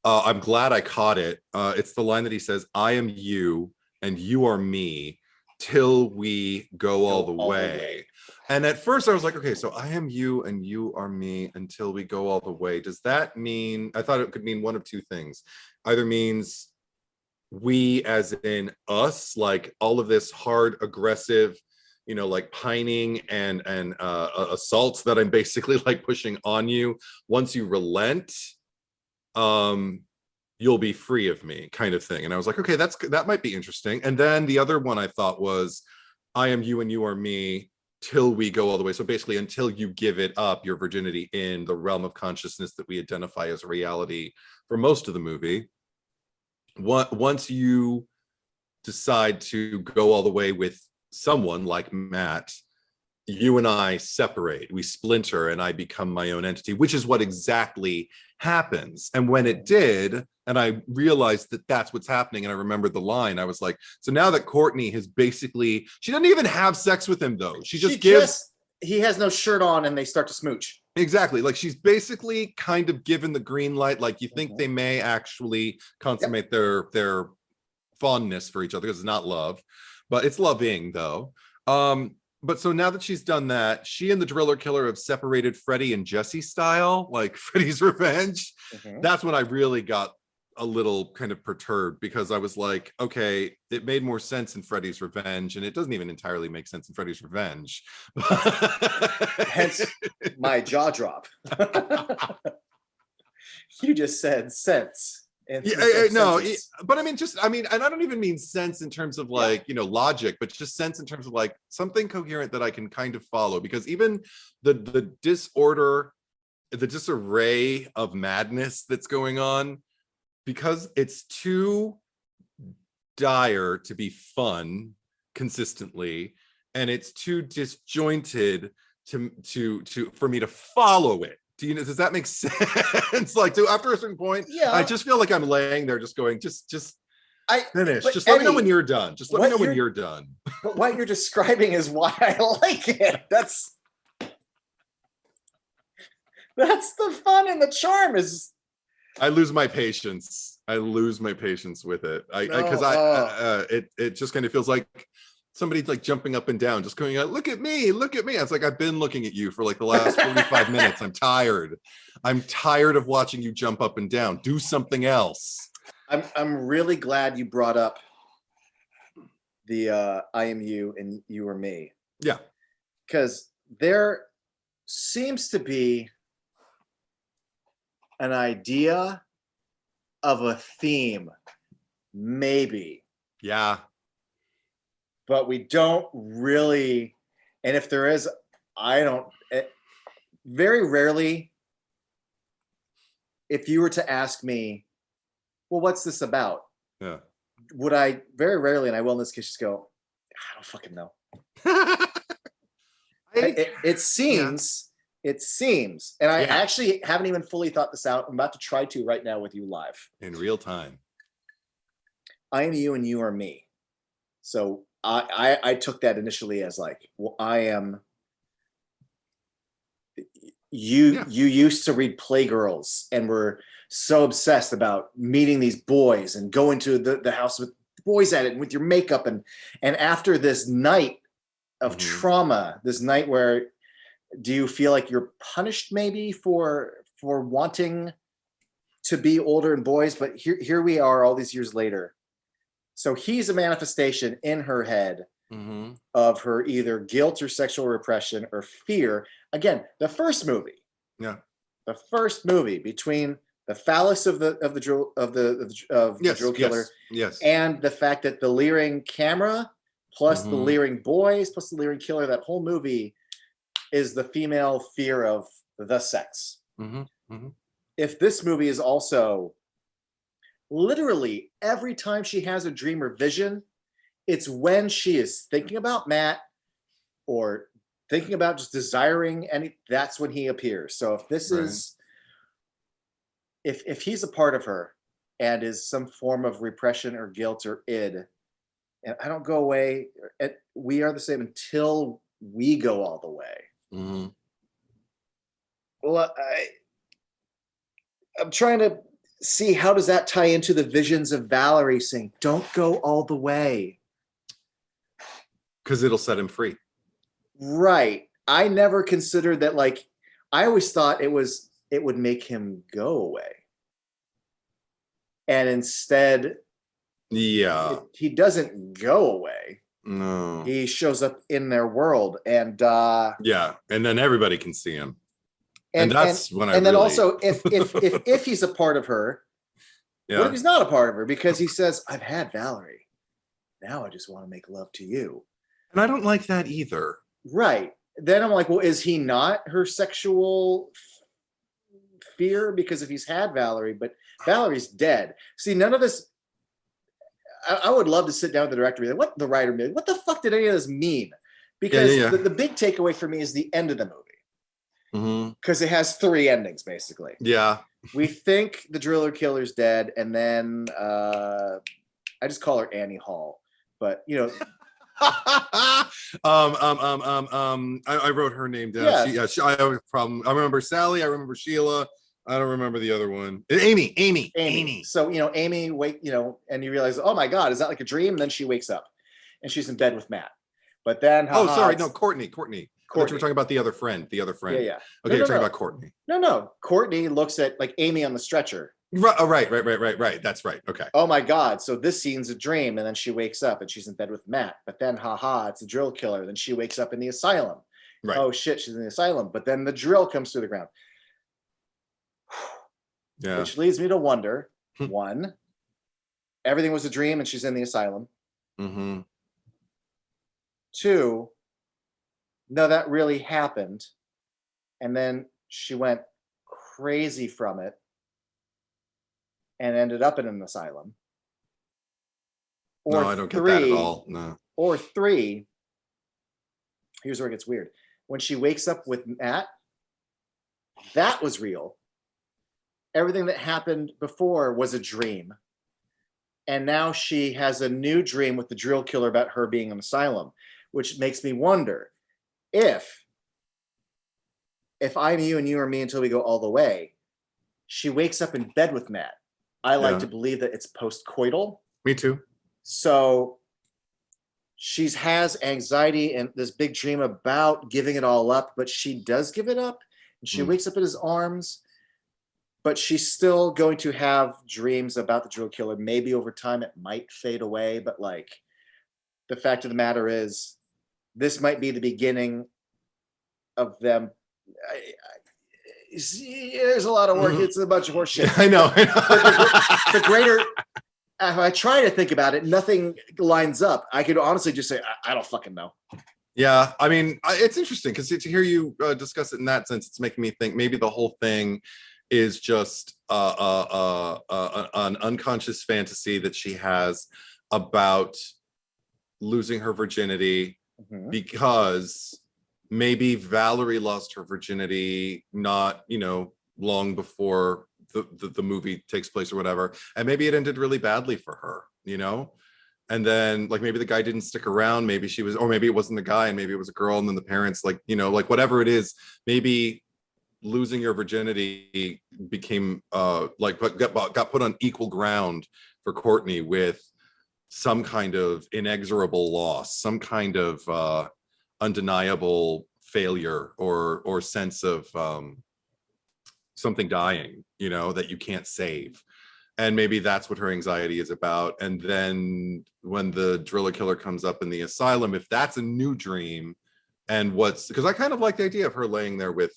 I'm glad I caught it. It's the line that he says, "I am you, and you are me, till we go all the way." And at first I was like, okay, so I am you and you are me until we go all the way. Does that mean, I thought it could mean one of two things. Either means we as in us, like all of this hard, aggressive, you know, like pining and assaults that I'm basically like pushing on you. Once you relent, you'll be free of me, kind of thing. And I was like, okay, that might be interesting. And then the other one I thought was, I am you and you are me till we go all the way. So basically, until you give it up, your virginity in the realm of consciousness that we identify as reality for most of the movie. Once you decide to go all the way with someone like Matt, you and I separate, we splinter, and I become my own entity, which is what exactly happens. And when it did, and I realized that that's what's happening, and I remembered the line, I was like, so now that Courtney has basically, she doesn't even have sex with him though. She gives, he has no shirt on and they start to smooch. Exactly. Like she's basically kind of given the green light. Like you think they may actually consummate their fondness for each other, because it's not love, but it's loving though. But so now that she's done that, she and the driller killer have separated Freddy and Jesse style, like Freddy's Revenge. That's when I really got a little kind of perturbed, because I was like, okay, it made more sense in Freddy's Revenge, and it doesn't even entirely make sense in Freddy's Revenge. Hence my jaw drop. You just said sense. No, but I mean, and I don't even mean sense in terms of like, you know, logic, but just sense in terms of like something coherent that I can kind of follow, because even the disorder, the disarray of madness that's going on, because it's too dire to be fun consistently, and it's too disjointed for me to follow it. Does that make sense? Like, after a certain point, I just feel like I'm laying there just going, just finish. Just let me know when you're done. Just let me know when you're done. But what you're describing is why I like it. That's the fun and the charm is. I lose my patience. With it. It just kind of feels like somebody like jumping up and down, just going, look at me. It's like, I've been looking at you for like the last 45 minutes. I'm tired of watching you jump up and down. Do something else. I'm really glad you brought up the I am you and you are me. Yeah. Because there seems to be an idea of a theme, maybe. Yeah. But we don't really, and if there is, very rarely, if you were to ask me, well, what's this about? Yeah. Would I, very rarely, and I will in this case, just go, I don't fucking know. It seems, and I actually haven't even fully thought this out. I'm about to try to right now with you live. In real time. I am you and you are me. So I took that initially as like, well, I am you. Yeah. You used to read Playgirls and were so obsessed about meeting these boys and going to the house with boys at it and with your makeup, and after this night of trauma, this night where, do you feel like you're punished maybe for wanting to be older and boys? But here we are all these years later. So he's a manifestation in her head of her either guilt or sexual repression or fear. Again, the first movie. Yeah. the first movie between the phallus of the drill killer, yes, and the fact that the leering camera plus the leering boys plus the leering killer, that whole movie is the female fear of the sex. If this movie is also literally every time she has a dream or vision, it's when she is thinking about Matt or thinking about just desiring any, that's when he appears. So if this is, if he's a part of her and is some form of repression or guilt or id, and I don't go away, we are the same until we go all the way. Well, I'm trying to see, how does that tie into the visions of Valerie saying, don't go all the way? Because it'll set him free. Right. I never considered that. Like, I always thought it would make him go away. And instead, he doesn't go away. No. He shows up in their world, and and then everybody can see him. And that's when then also, if he's a part of her, what if he's not a part of her? Because he says, I've had Valerie. Now I just want to make love to you. And I don't like that either. Right. Then I'm like, well, is he not her sexual fear? Because if he's had Valerie, but Valerie's dead. See, none of this, I would love to sit down with the director and be like, what the writer mean? What the fuck did any of this mean? Because the big takeaway for me is the end of the movie. Because it has 3 endings, basically. Yeah. We think the driller killer's dead, and then I just call her Annie Hall. But, you know. I wrote her name down. I have a problem. I remember Sally. I remember Sheila. I don't remember the other one. Amy. So, you know, Amy, and you realize, oh my God, is that like a dream? And then she wakes up and she's in bed with Matt. But then, Courtney. I thought you were talking about the other friend. Yeah. Okay, you're talking about Courtney. No. Courtney looks at like Amy on the stretcher. Right. That's right. Okay. Oh my God. So this scene's a dream, and then she wakes up and she's in bed with Matt. But then, it's a drill killer. Then she wakes up in the asylum. Right. Oh shit, she's in the asylum. But then the drill comes through the ground. Yeah. Which leads me to wonder: 1, everything was a dream, and she's in the asylum. 2, no, that really happened, and then she went crazy from it and ended up in an asylum. Or I don't get that at all. No. Or 3, here's where it gets weird. When she wakes up with Matt, that was real. Everything that happened before was a dream. And now she has a new dream with the drill killer about her being in an asylum, which makes me wonder if I'm you and you are me until we go all the way, she wakes up in bed with Matt. I like to believe that it's post-coital. Me too. So she has anxiety and this big dream about giving it all up, but she does give it up. And she wakes up in his arms, but she's still going to have dreams about the drill killer. Maybe over time it might fade away, but like, the fact of the matter is, this might be the beginning of them. There's a lot of work. It's a bunch of horse shit. I know. The greater, if I try to think about it, nothing lines up. I could honestly just say, I don't fucking know. Yeah, I mean, it's interesting because to hear you discuss it in that sense, it's making me think maybe the whole thing is just an unconscious fantasy that she has about losing her virginity because maybe Valerie lost her virginity not, long before the movie takes place or whatever. And maybe it ended really badly for her, And then like maybe the guy didn't stick around, maybe she was, or maybe it wasn't the guy and maybe it was a girl, and then the parents like whatever it is, maybe losing your virginity became got put on equal ground for Courtney with some kind of inexorable loss, some kind of undeniable failure or sense of something dying, that you can't save. And maybe that's what her anxiety is about. And then when the driller killer comes up in the asylum, if that's a new dream, and because I kind of like the idea of her laying there with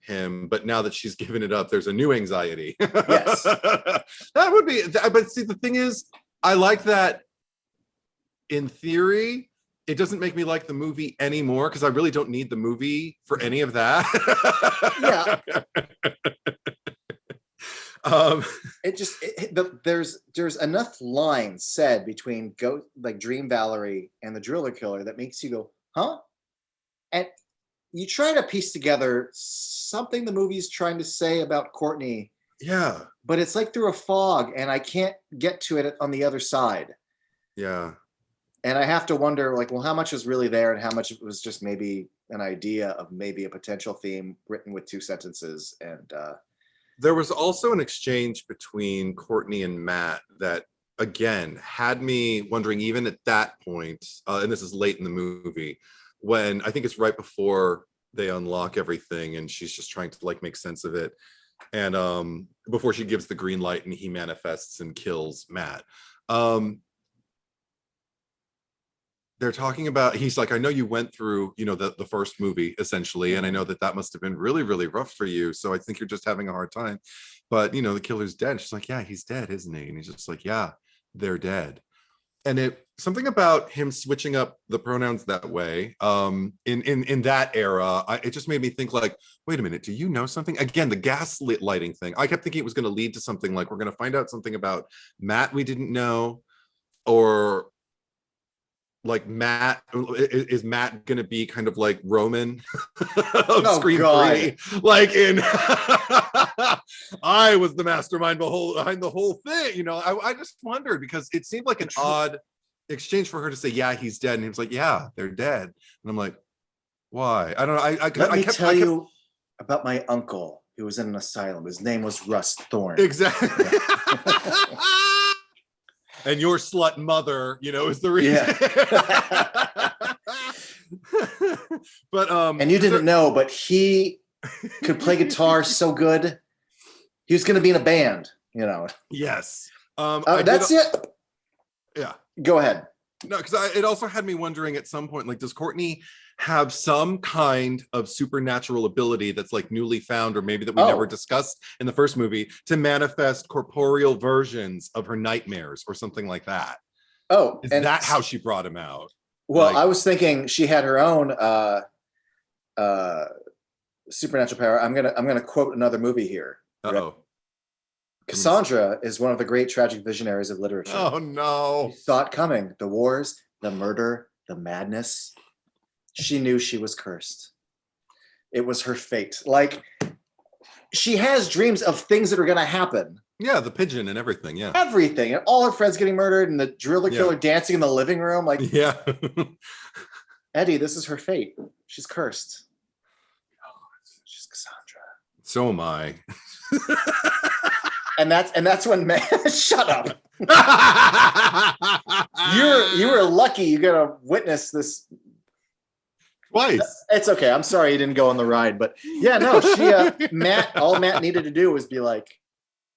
him, but now that she's given it up, there's a new anxiety. Yes. That would be, but see, the thing is, I like that in theory. It doesn't make me like the movie anymore because I really don't need the movie for any of that. Yeah. There's enough lines said between Dream Valerie and the Driller Killer that makes you go, huh? And you try to piece together something the movie's trying to say about Courtney. Yeah. But it's like through a fog, and I can't get to it on the other side. Yeah. And I have to wonder, like, well, how much is really there and how much was just maybe an idea of maybe a potential theme written with 2 sentences. And there was also an exchange between Courtney and Matt that, again, had me wondering, even at that point, and this is late in the movie, when I think it's right before they unlock everything and she's just trying to like make sense of it. And before she gives the green light and he manifests and kills Matt. They're talking about, he's like, I know you went through, the first movie essentially, and I know that must have been really, really rough for you. So I think you're just having a hard time. But, the killer's dead. She's like, yeah, he's dead, isn't he? And he's just like, yeah, they're dead. And something about him switching up the pronouns that way, in that era, it just made me think like, wait a minute, do you know something? Again, the lighting thing. I kept thinking it was going to lead to something like, we're going to find out something about Matt we didn't know, or like Matt, is Matt gonna be kind of like Roman of Scream 3, like in I was the mastermind behind the whole thing. I just wondered because it seemed like an odd exchange for her to say, yeah, he's dead, and he was like, yeah, they're dead, and I'm like, why? I don't know. Let me tell you about my uncle who was in an asylum. His name was Russ Thorne. Exactly. And your slut mother, is the reason. Yeah. But and you didn't know, but he could play guitar so good. He was going to be in a band, Yes. That's it. Yeah. Go ahead. No, because it also had me wondering at some point, like, does Courtney have some kind of supernatural ability that's like newly found, or maybe that we never discussed in the first movie, to manifest corporeal versions of her nightmares or something like that? Oh, is that how she brought him out? Well, I was thinking she had her own supernatural power. I'm gonna quote another movie here. Uh-oh. Cassandra is one of the great tragic visionaries of literature. Oh no. She saw it coming. The wars, the murder, the madness. She knew she was cursed. It was her fate. Like, she has dreams of things that are going to happen. Yeah, the pigeon and everything. Yeah. Everything. And all her friends getting murdered and the driller killer dancing in the living room. Like, yeah. Eddie, this is her fate. She's cursed. She's Cassandra. So am I. And that's when shut up. You were lucky you got to witness this twice. It's okay. I'm sorry you didn't go on the ride, but yeah, no, all Matt needed to do was be like,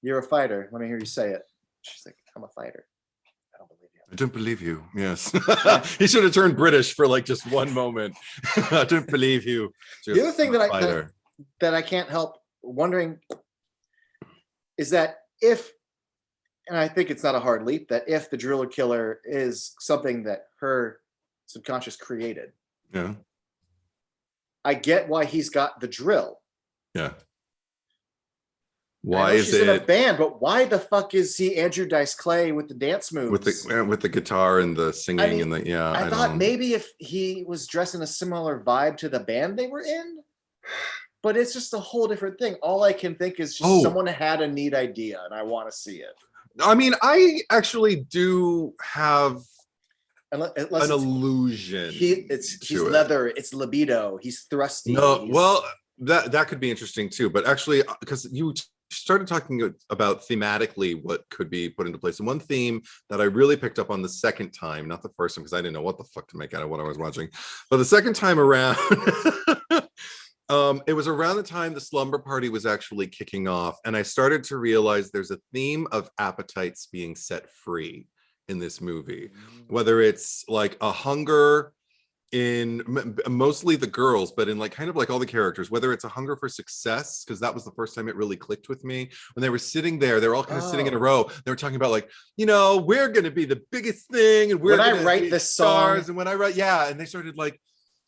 you're a fighter. Let me hear you say it. She's like, I'm a fighter. I don't believe you. I don't believe you. Yes. He should have turned British for like just one moment. I don't believe you. The other thing that I can't help wondering is that and I think it's not a hard leap, that if the driller killer is something that her subconscious created. Yeah. I get why he's got the drill. Yeah. Why is she's in a band, but why the fuck is he Andrew Dice Clay with the dance moves? With the guitar and the singing and the I thought maybe if he was dressed in a similar vibe to the band they were in, but it's just a whole different thing. All I can think is just someone had a neat idea and I want to see it. I mean, I actually do have an illusion. He's leather. It's libido. He's thrusty. No, well, that could be interesting too. But actually, because you started talking about thematically what could be put into place, and one theme that I really picked up on the second time, not the first time, because I didn't know what the fuck to make out of what I was watching, but the second time around. It was around the time the Slumber Party was actually kicking off, and I started to realize there's a theme of appetites being set free in this movie, whether it's like a hunger in mostly the girls, but in like kind of like all the characters, whether it's a hunger for success, because that was the first time it really clicked with me. When they were sitting there, they were all kind of sitting in a row. They were talking about like, we're going to be the biggest thing, and we're when I gonna write be this stars. song, And when I write, yeah, and they started like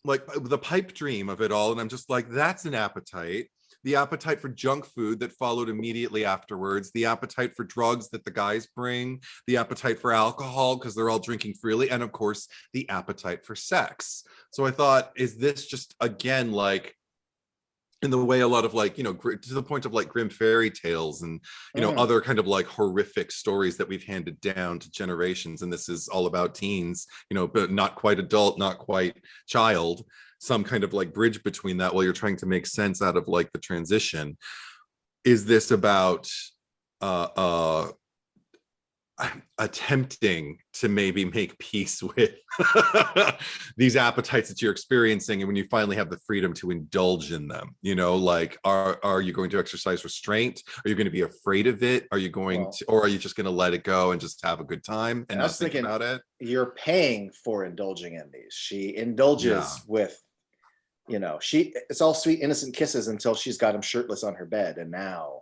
the pipe dream of it all, and I'm just like, that's an appetite. The appetite for junk food that followed immediately afterwards, the appetite for drugs that the guys bring, the appetite for alcohol because they're all drinking freely, and of course the appetite for sex. So I thought, is this just again like in the way a lot of like, to the point of like grim fairy tales and other kind of like horrific stories that we've handed down to generations, and this is all about teens, but not quite adult, not quite child, some kind of like bridge between that while you're trying to make sense out of like the transition. Is this about attempting to maybe make peace with these appetites that you're experiencing, and when you finally have the freedom to indulge in them, like are you going to exercise restraint? Are you going to be afraid of it? Are you going to, or are you just going to let it go and just have a good time and not think about it? You're paying for indulging in these. She indulges with, it's all sweet innocent kisses until she's got him shirtless on her bed, and now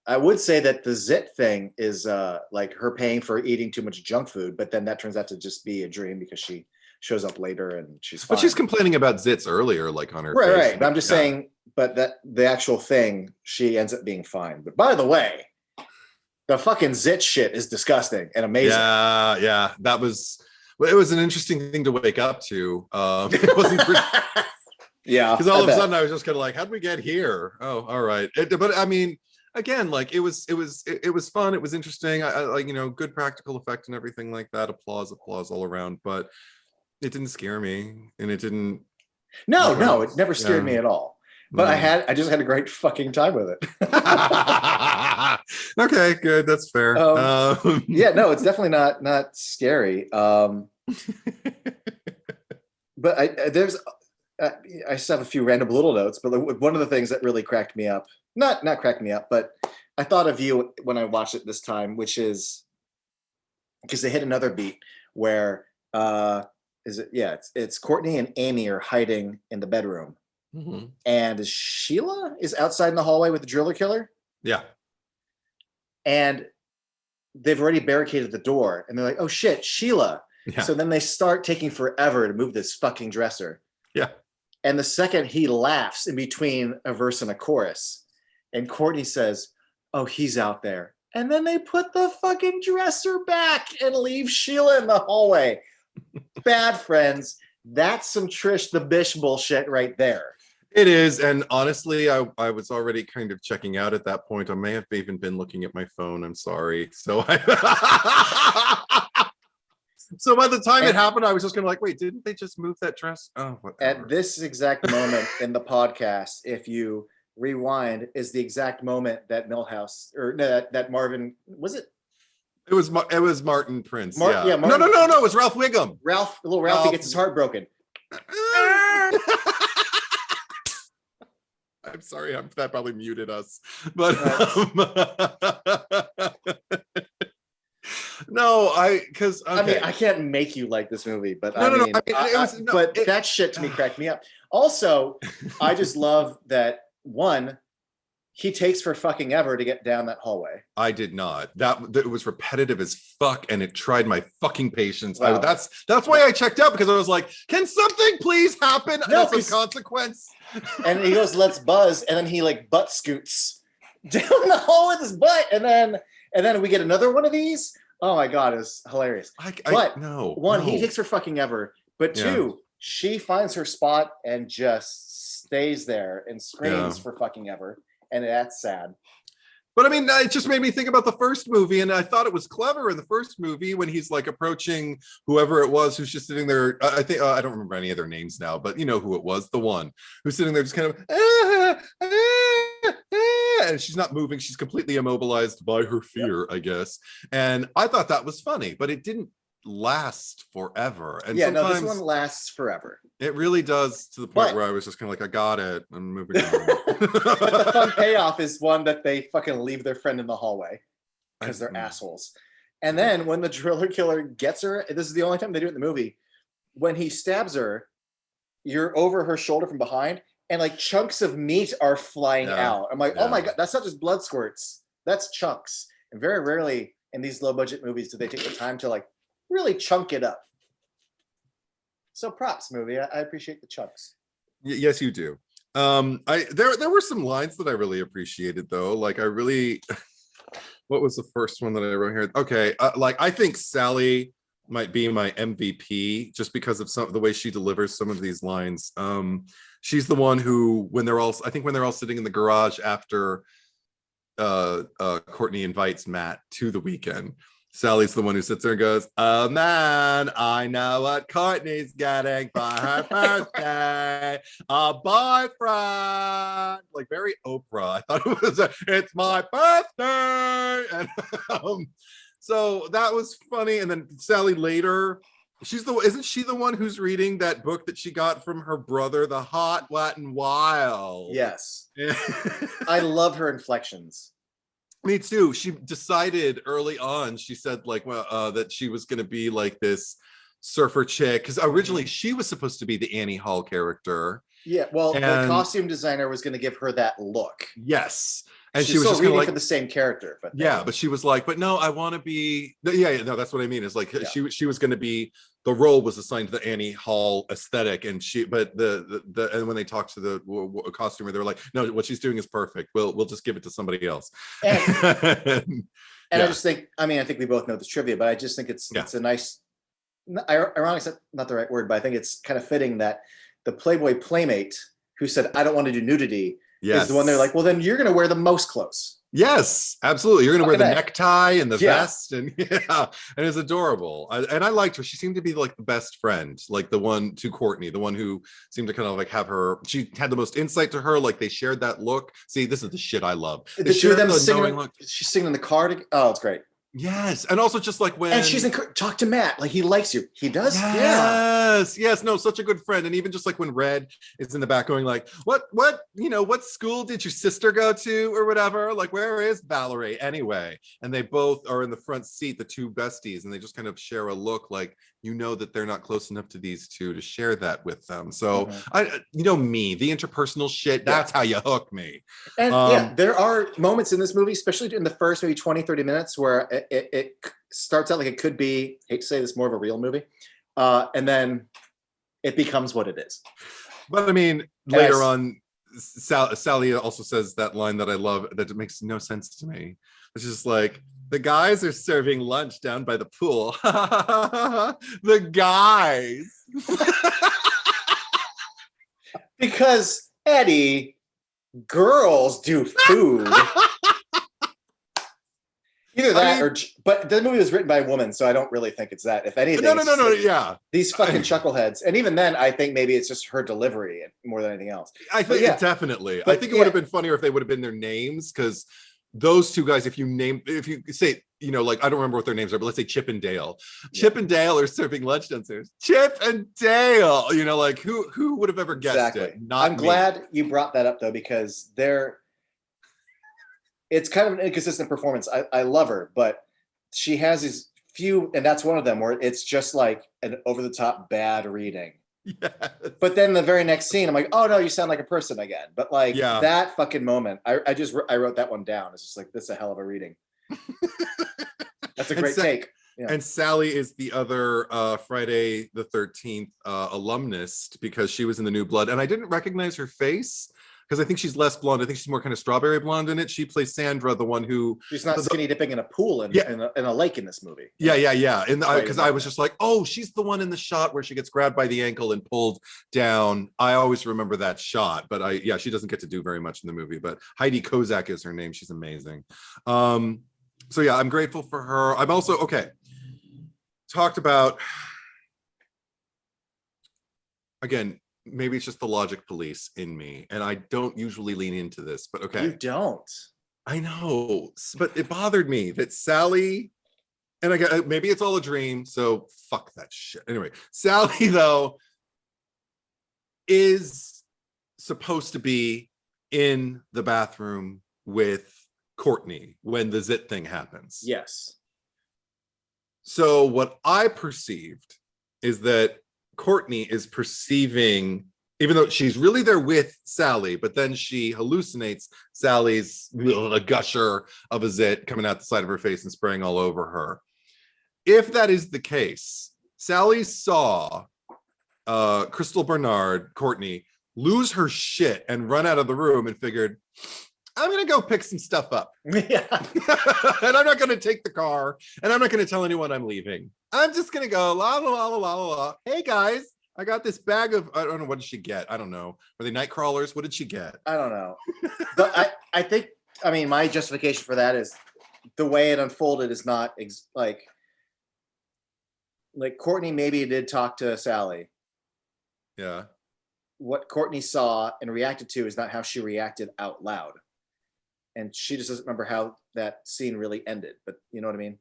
I would say that the zit thing is like her paying for eating too much junk food, but then that turns out to just be a dream because she shows up later and she's fine. But she's complaining about zits earlier, like on her face. Right. But I'm just saying, but that the actual thing, she ends up being fine. But by the way, the fucking zit shit is disgusting and amazing. Yeah. It was an interesting thing to wake up to. It wasn't. Yeah. Because all of a sudden I was just kind of like, how'd we get here? Oh, all right. But I mean, again, like it was fun. It was interesting. I like, good practical effect and everything like that. Applause all around. But it didn't scare me, and it didn't. No, it never scared me at all. But I just had a great fucking time with it. Okay, good. That's fair. Yeah, no, it's definitely not scary. But I just have a few random little notes. But one of the things that really cracked me up, not cracked me up, but I thought of you when I watched it this time, which is because they hit another beat where it's Courtney and Amy are hiding in the bedroom. Mm-hmm. And Sheila is outside in the hallway with the driller killer. Yeah. And they've already barricaded the door, and they're like, oh shit, Sheila. Yeah. So then they start taking forever to move this fucking dresser. Yeah. And the second he laughs in between a verse and a chorus, and Courtney says, oh, he's out there. And then they put the fucking dresser back and leave Sheila in the hallway. Bad friends. That's some Trish the Bish bullshit right there. It is, and honestly, I was already kind of checking out at that point. I may have even been looking at my phone. I'm sorry. So by the time it happened, I was just kind of like, wait, didn't they just move that dress? Oh, whatever. At this exact moment in the podcast, if you rewind, is the exact moment that Milhouse or that Marvin, was it? It was Martin Prince. Yeah, Martin. No. It was Ralph Wiggum. Little Ralphie gets his heart broken. I'm sorry, that probably muted us, but no, because okay. I mean, I can't make you like this movie, but that shit to me cracked me up. Also, I just love that one. He takes for fucking ever to get down that hallway. I did not. That was repetitive as fuck, and it tried my fucking patience. Wow. That's why I checked out, because I was like, can something please happen? No, some consequence. And he goes, let's buzz, and then he like butt scoots down the hall with his butt, and then we get another one of these. Oh my god, it's hilarious. He takes for fucking ever, but two, she finds her spot and just stays there and screams for fucking ever. And that's sad. But I mean, it just made me think about the first movie, and I thought it was clever in the first movie when he's like approaching whoever it was who's just sitting there. I think I don't remember any of their names now, but you know who it was, the one who's sitting there just kind of and she's not moving. She's completely immobilized by her fear, I guess. And I thought that was funny, but it didn't last forever. And this one lasts forever. It really does, to the point where I was just kind of like, I got it. I'm moving on. But the fun payoff is one that they fucking leave their friend in the hallway because they're assholes. And then when the driller killer gets her, this is the only time they do it in the movie, when he stabs her, you're over her shoulder from behind, and like chunks of meat are flying out. I'm like, oh my God, that's not just blood squirts. That's chunks. And very rarely in these low budget movies do they take the time to like really chunk it up. So props, movie. I appreciate the chunks. Yes, you do. There were some lines that I really appreciated though. Like I really, what was the first one that I wrote here? Okay, like I think Sally might be my MVP just because of the way she delivers some of these lines. She's the one who, when they're all sitting in the garage after Courtney invites Matt to the weekend, Sally's the one who sits there and goes, oh man, I know what Courtney's getting for her birthday, a boyfriend. Like very Oprah. I thought it was it's my birthday. And so that was funny. And then Sally later, isn't she the one who's reading that book that she got from her brother, The Hot, Wet, and Wild? Yes. I love her inflections. Me too. She decided early on, she said like, well, that she was going to be like this surfer chick. Because originally she was supposed to be the Annie Hall character. Yeah, well, the costume designer was going to give her that look. Yes. And She's she was just reading like, for the same character. But but she was like, but no, I want to be, no, that's what I mean. Is like, she was going to be, the role was assigned to the Annie Hall aesthetic. And and when they talked to the costumer, they were like, no, what she's doing is perfect. We'll just give it to somebody else. And I just think, I think we both know this trivia, but I just think it's a nice, ironic, not the right word, but I think it's kind of fitting that the Playboy playmate who said, I don't want to do nudity, is the one they're like, well, then you're going to wear the most clothes. Yes, absolutely. You're going to wear the necktie and the vest, and and it's adorable. And I liked her. She seemed to be like the best friend, like the one to Courtney, the one who seemed to kind of like have her. She had the most insight to her. Like they shared that look. See, this is the shit I love. The two of them singing. She's singing in the car. Oh, it's great. Yes, and also just like when she's talk to Matt, like he likes you. He does. Yes, no, such a good friend. And even just like when Red is in the back going like, what school did your sister go to or whatever? Like, where is Valerie anyway? And they both are in the front seat, the two besties, and they just kind of share a look like, that they're not close enough to these two to share that with them. So me, the interpersonal shit, that's how you hook me. And there are moments in this movie, especially in the first maybe 20, 30 minutes where it starts out like it could be, hate to say this, more of a real movie. And then it becomes what it is. But later on, Sally also says that line that I love that it makes no sense to me. It's just like, the guys are serving lunch down by the pool. The guys. Because, Eddie, girls do food. Either that but the movie was written by a woman, so I don't really think it's that. If anything, no, these fucking chuckleheads. And even then, I think maybe it's just her delivery more than anything else. I think definitely. I think it would have been funnier if they would have been their names, because those two guys, if you say, like, I don't remember what their names are, but let's say Chip and Dale. Chip and Dale are serving lunch downstairs. Chip and Dale, like who would have ever guessed it? I'm glad you brought that up though, because it's kind of an inconsistent performance. I love her, but she has these few, and that's one of them, where it's just like an over-the-top bad reading. Yes. But then the very next scene, I'm like, oh no, you sound like a person again. But like that fucking moment, I wrote that one down. It's just like, this is a hell of a reading. That's a great take. Yeah. And Sally is the other Friday the 13th alumnus, because she was in the New Blood, and I didn't recognize her face because I think she's less blonde. I think she's more kind of strawberry blonde in it. She plays Sandra, the one who she's not skinny dipping in a pool in a lake in this movie. Yeah. And because I was just like, oh, she's the one in the shot where she gets grabbed by the ankle and pulled down. I always remember that shot, but she doesn't get to do very much in the movie. But Heidi Kozak is her name. She's amazing. So yeah, I'm grateful for her. I'm also talked about, again, maybe it's just the logic police in me, and I don't usually lean into this, but okay. You don't. I know, but it bothered me that Sally, and maybe it's all a dream, so fuck that shit. Anyway, Sally though is supposed to be in the bathroom with Courtney when the zit thing happens. Yes. So what I perceived is that Courtney is perceiving, even though she's really there with Sally, but then she hallucinates Sally's a gusher of a zit coming out the side of her face and spraying all over her. If that is the case, Sally saw Crystal Bernard, Courtney, lose her shit and run out of the room and figured, I'm going to go pick some stuff up. Yeah. And I'm not going to take the car and I'm not going to tell anyone I'm leaving. I'm just going to go la la la la la la. Hey guys, I got this bag of, I don't know, what did she get? I don't know. Were they night crawlers? What did she get? I don't know. But I think, I mean, my justification for that is the way it unfolded is not like Courtney maybe did talk to Sally. Yeah. What Courtney saw and reacted to is not how she reacted out loud. And she just doesn't remember how that scene really ended. But you know what I mean?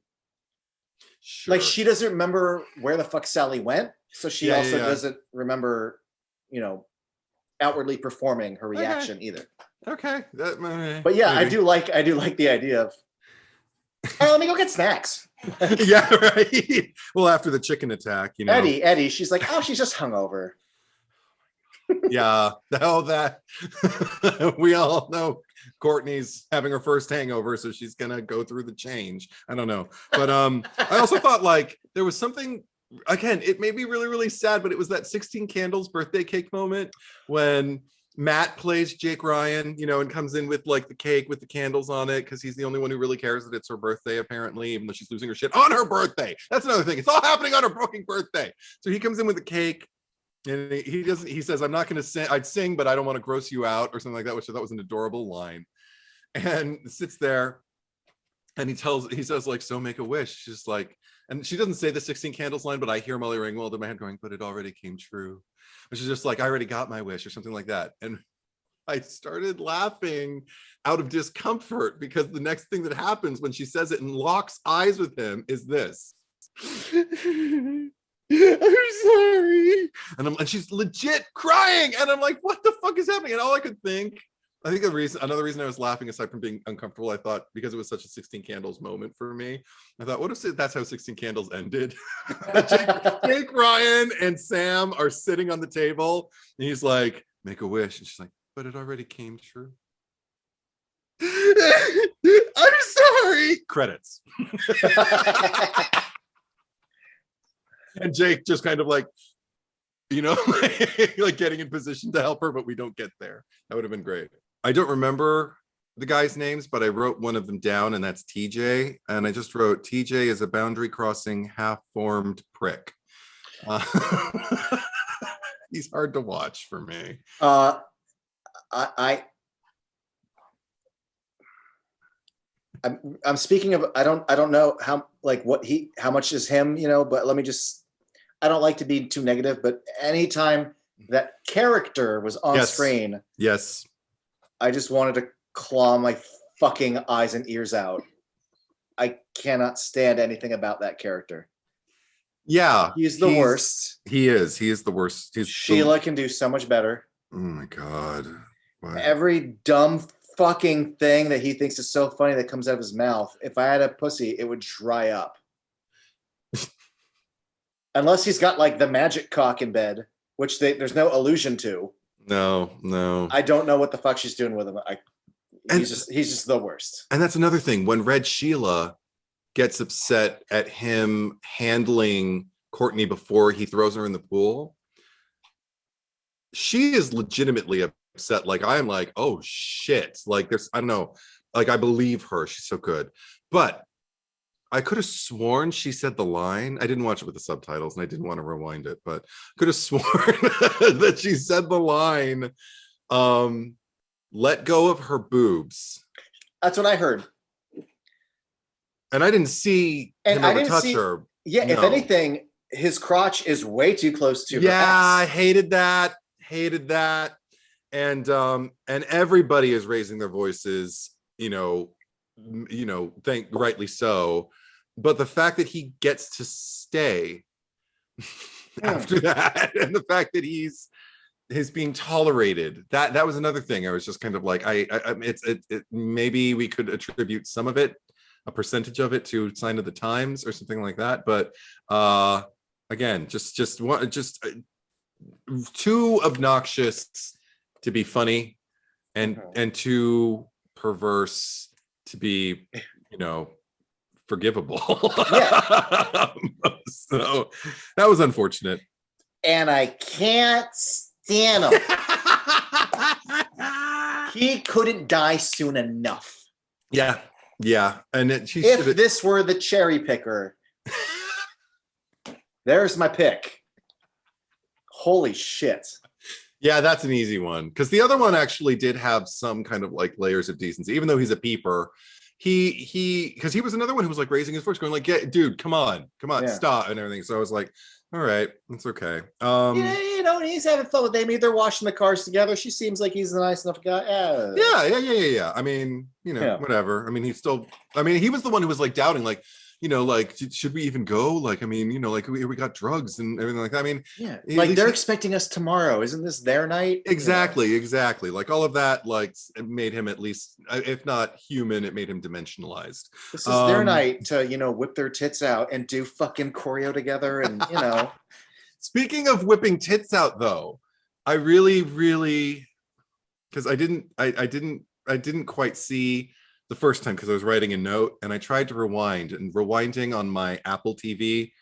Sure. Like, she doesn't remember where the fuck Sally went. So she also doesn't remember, you know, outwardly performing her reaction either. Okay. But yeah, maybe. I do like the idea of, oh, let me go get snacks. Yeah, right. Well, after the chicken attack, you know. Eddie, she's like, oh, she's just hungover. Yeah, that we all know Courtney's having her first hangover, so she's gonna go through the change. I don't know, but I also thought like there was something. Again, it may be really, really sad, but it was that 16 Candles birthday cake moment when Matt plays Jake Ryan, you know, and comes in with like the cake with the candles on it because he's the only one who really cares that it's her birthday, apparently, even though she's losing her shit on her birthday. That's another thing. It's all happening on her fucking birthday. So he comes in with the cake. And he doesn't. He says, "I'm not going to sing. I'd sing, but I don't want to gross you out," or something like that, which I thought was an adorable line. And sits there, and he says, like, "So make a wish." She's like, and she doesn't say the 16 Candles line, but I hear Molly Ringwald in my head going, "But it already came true." And she's just like, "I already got my wish," or something like that. And I started laughing out of discomfort because the next thing that happens when she says it and locks eyes with him is this. I'm sorry. And she's legit crying. And I'm like, what the fuck is happening? And all I could think, I think another reason I was laughing, aside from being uncomfortable, I thought because it was such a 16 Candles moment for me, I thought, what if that's how 16 Candles ended? Jake Ryan and Sam are sitting on the table and he's like, make a wish. And she's like, but it already came true. I'm sorry. Credits. And Jake just kind of like, you know, like getting in position to help her, but we don't get there. That would have been great. I don't remember the guys' names, but I wrote one of them down, and that's TJ. And I just wrote, TJ is a boundary crossing, half-formed prick. He's hard to watch for me. I'm speaking of, I don't know how much is him, you know, but I don't like to be too negative, but anytime that character was on screen, yes, I just wanted to claw my fucking eyes and ears out. I cannot stand anything about that character. Yeah. He's the worst. He is the worst. Sheila can do so much better. Oh my God. What? Every dumb fucking thing that he thinks is so funny that comes out of his mouth, if I had a pussy, it would dry up. Unless he's got like the magic cock in bed, which there's no allusion to. No. I don't know what the fuck she's doing with him. He's just the worst. And that's another thing. When Red Sheila gets upset at him handling Courtney before he throws her in the pool, she is legitimately upset. Like, I'm like, oh shit. Like, I don't know. Like, I believe her. She's so good. But I could have sworn she said the line. I didn't watch it with the subtitles and I didn't want to rewind it, but I could have sworn that she said the line, let go of her boobs. That's what I heard. And I didn't see him ever touch her. Yeah, no. If anything, his crotch is way too close to her ass. I hated that. And everybody is raising their voices, rightly so. But the fact that he gets to stay after that, and the fact that he's being tolerated, that was another thing. I was just kind of like, maybe we could attribute some of it, a percentage of it, to Sign of the Times or something like that. But I again, just one, just too obnoxious to be funny, and too perverse to be, forgivable. Yeah. So that was unfortunate. And I can't stand him. He couldn't die soon enough. Yeah. And if this were the cherry picker, there's my pick. Holy shit. Yeah, that's an easy one, because the other one actually did have some kind of like layers of decency, even though he's a peeper. Because he was another one who was like raising his voice, going like, "Yeah, dude, come on, stop," and everything. So I was like, all right, it's okay. He's having fun with Amy. They're washing the cars together. She seems like he's a nice enough guy. Yeah. I mean, whatever. I mean, he was the one who was like doubting, like, should we even go? Like, I mean, like we got drugs and everything like that. I mean, like they're expecting us tomorrow. Isn't this their night? Exactly. Like all of that, like it made him, at least, if not human, it made him dimensionalized. This is their night to, whip their tits out and do fucking choreo together. And, Speaking of whipping tits out, though, I really, because I didn't quite see the first time, because I was writing a note and I tried to rewind, and rewinding on my Apple TV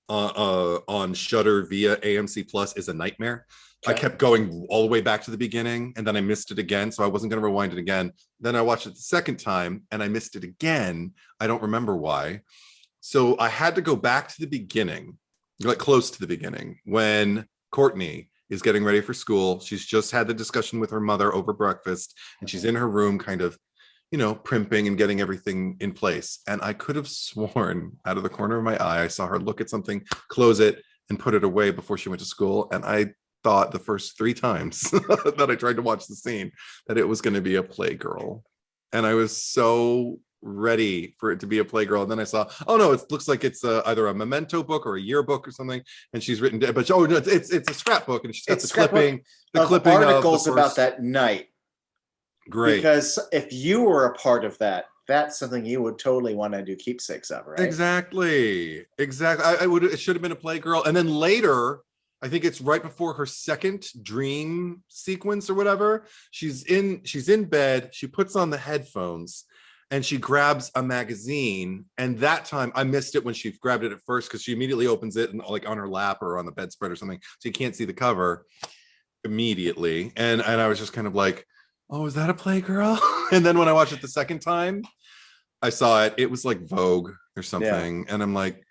on Shudder via AMC Plus is a nightmare. Okay. I kept going all the way back to the beginning, and then I missed it again, so I wasn't going to rewind it again. Then I watched it the second time and I missed it again. I don't remember why. So I had to go back to the beginning, like close to the beginning, when Courtney is getting ready for school. She's just had the discussion with her mother over breakfast, and she's in her room kind of, primping and getting everything in place. And I could have sworn out of the corner of my eye, I saw her look at something, close it, and put it away before she went to school. And I thought the first 3 times that I tried to watch the scene that it was going to be a Playgirl. And I was so ready for it to be a Playgirl. And then I saw, oh no, it looks like it's either a memento book or a yearbook or something. And she's written, but no, it's a scrapbook, and she's got the clipping articles about that night. Great. Because if you were a part of that, that's something you would totally want to do keepsakes of, right? Exactly. It should have been a Playgirl. And then later, I think it's right before her second dream sequence or whatever, she's in bed, she puts on the headphones and she grabs a magazine. And that time I missed it when she grabbed it at first, because she immediately opens it and like on her lap or on the bedspread or something, so you can't see the cover immediately. And I was just kind of like, oh, is that a Playgirl? And then when I watched it the second time, I saw it was like Vogue or something. Yeah. And I'm like,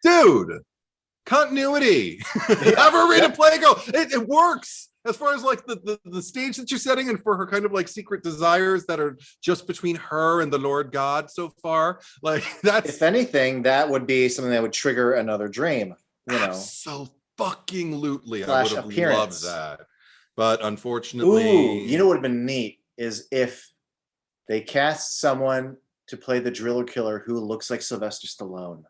dude, continuity. Ever read a Playgirl? It works as far as like the stage that you're setting, and for her kind of like secret desires that are just between her and the Lord God so far. Like, that's, if anything, that would be something that would trigger another dream. So fucking lootly. I would have loved that. But unfortunately, what would have been neat is if they cast someone to play the driller killer who looks like Sylvester Stallone.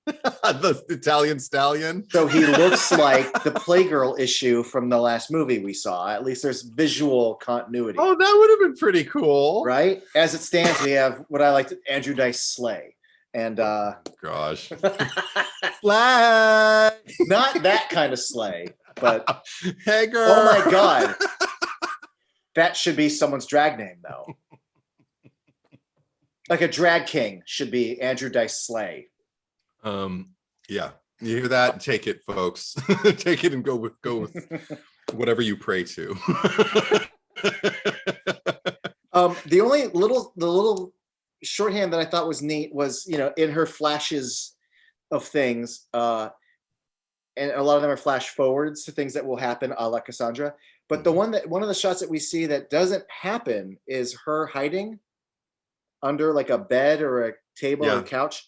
The Italian stallion. So he looks like the Playgirl issue from the last movie we saw. At least there's visual continuity. Oh, that would have been pretty cool. Right? As it stands, we have what I like to Andrew Dice Slay. And gosh. Slay. Not that kind of slay, but hey girl. Oh my god. That should be someone's drag name, though. Like a drag king should be Andrew Dice Slay. Yeah. You hear that? Take it, folks. Take it and go with whatever you pray to. The only little shorthand that I thought was neat was, in her flashes of things, and a lot of them are flash forwards to things that will happen a la Cassandra. But one of the shots that we see that doesn't happen is her hiding under like a bed or a table or a couch.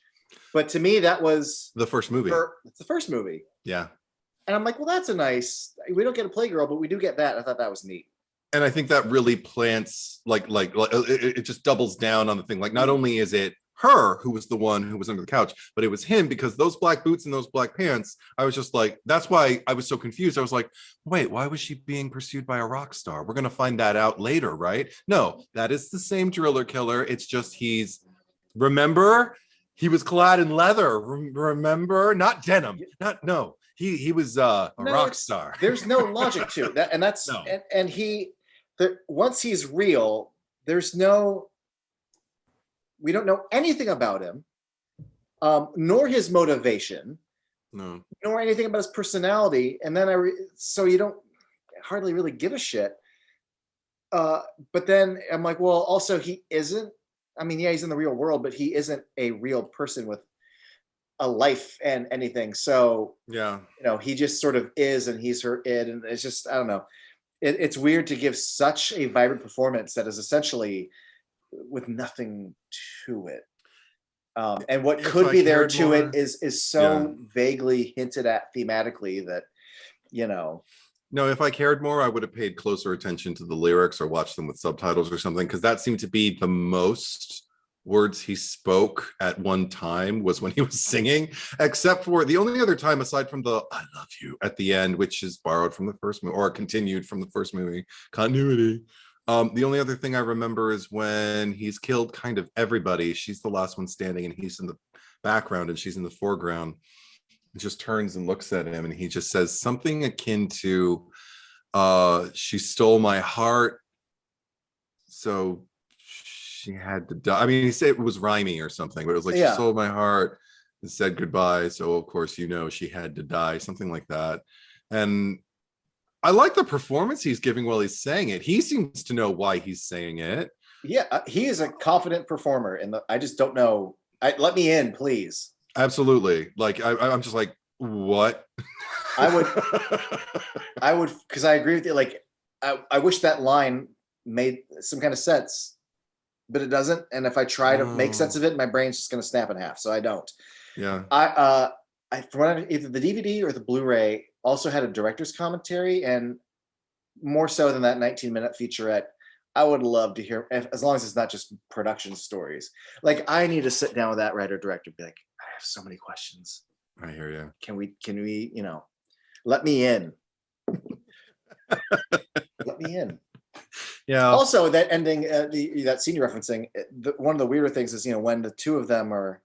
But to me, that was the first movie. It's the first movie. Yeah. And I'm like, well, that's we don't get a Playgirl, but we do get that. I thought that was neat. And I think that really plants like it just doubles down on the thing. Like, not only is it her who was the one who was under the couch, but it was him, because those black boots and those black pants, I was just like, that's why I was so confused. I was like, wait, why was she being pursued by a rock star? We're going to find that out later, right? No, that is the same driller killer. It's just remember, He was clad in leather. Remember? Not denim. No. He was a rock star. There's no logic to that, and that's No. and he once he's real, there's no. We don't know anything about him, nor his motivation, nor anything about his personality, and then so you don't hardly really give a shit. But then I'm like, well, also he isn't. I mean, yeah, he's in the real world, but he isn't a real person with a life and anything. So yeah, he just sort of is, and he's her id, and it's just, I don't know. It's weird to give such a vibrant performance that is essentially with nothing to it. And what could be there to it is so vaguely hinted at thematically that, No, if I cared more, I would have paid closer attention to the lyrics or watched them with subtitles or something, because that seemed to be the most words he spoke at one time was when he was singing, except for the only other time aside from the "I love you" at the end, which is borrowed from the first movie or continued from the first movie, continuity. The only other thing I remember is when he's killed kind of everybody. She's the last one standing and he's in the background and she's in the foreground. Just turns and looks at him and he just says something akin to she stole my heart, so she had to die. I mean, he said it was rhyming or something, but it was like, she stole my heart and said goodbye, so of course she had to die, something like that. And I like the performance he's giving while he's saying it. He seems to know why he's saying it. Yeah, he is a confident performer, and I just don't know. Let me in, please. Absolutely. Like I'm just like, what? I would, because I agree with you. Like, I wish that line made some kind of sense, but it doesn't. And if I try to make sense of it, my brain's just going to snap in half. So I don't. Yeah. Either the DVD or the Blu-ray also had a director's commentary, and more so than that 19-minute featurette. I would love to hear, as long as it's not just production stories. Like, I need to sit down with that writer director and be like, I have so many questions. I hear you. Can we, let me in. Let me in. Yeah. Also, that ending, that scene you're referencing, one of the weirder things is, when the two of them are,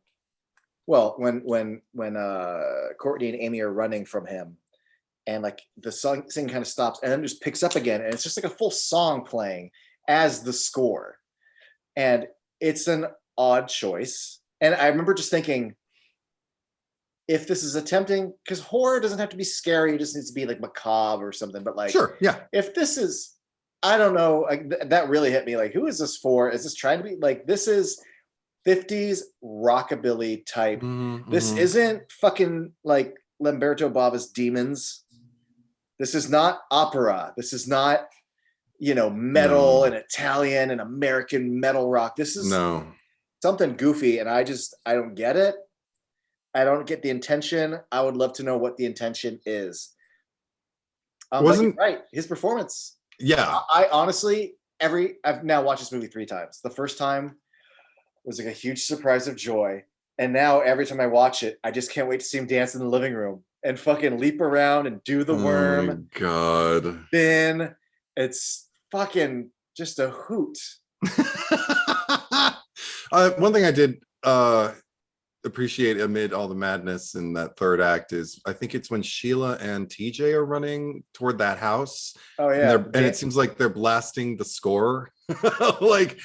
well, when Courtney and Amy are running from him, and like the singing kind of stops and then just picks up again, and it's just like a full song playing as the score, and it's an odd choice. And I remember just thinking, if this is attempting, because horror doesn't have to be scary, it just needs to be like macabre or something, but like, sure, yeah, if this is, I don't know, like that really hit me. Like, who is this for? Is this trying to be like, this is 50s rockabilly type? This isn't fucking like Lamberto Bava's Demons. This is not opera. This is not, metal and Italian and American metal rock. This is something goofy, and I don't get it. I don't get the intention. I would love to know what the intention is. Right, his performance. Yeah. I honestly, I've now watched this movie 3 times. The first time was like a huge surprise of joy. And now every time I watch it, I just can't wait to see him dance in the living room and fucking leap around and do the worm. Oh my God. Then it's fucking just a hoot. One thing I did appreciate amid all the madness in that third act is, I think it's when Sheila and TJ are running toward that house. Oh yeah. And it seems like they're blasting the score. like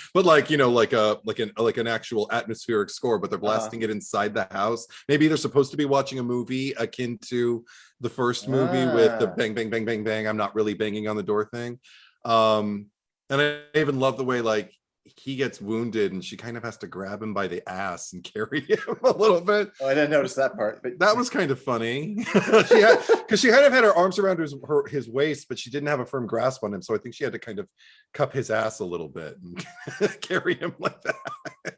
an actual atmospheric score, but they're blasting it inside the house. Maybe they're supposed to be watching a movie akin to the first movie with the bang bang bang bang bang, I'm not really banging on the door thing. And I even love the way like he gets wounded and she kind of has to grab him by the ass and carry him a little bit. Oh, I didn't notice that part, but that was kind of funny. Because she kind of had her arms around his waist, but she didn't have a firm grasp on him. So I think she had to kind of cup his ass a little bit and carry him like that.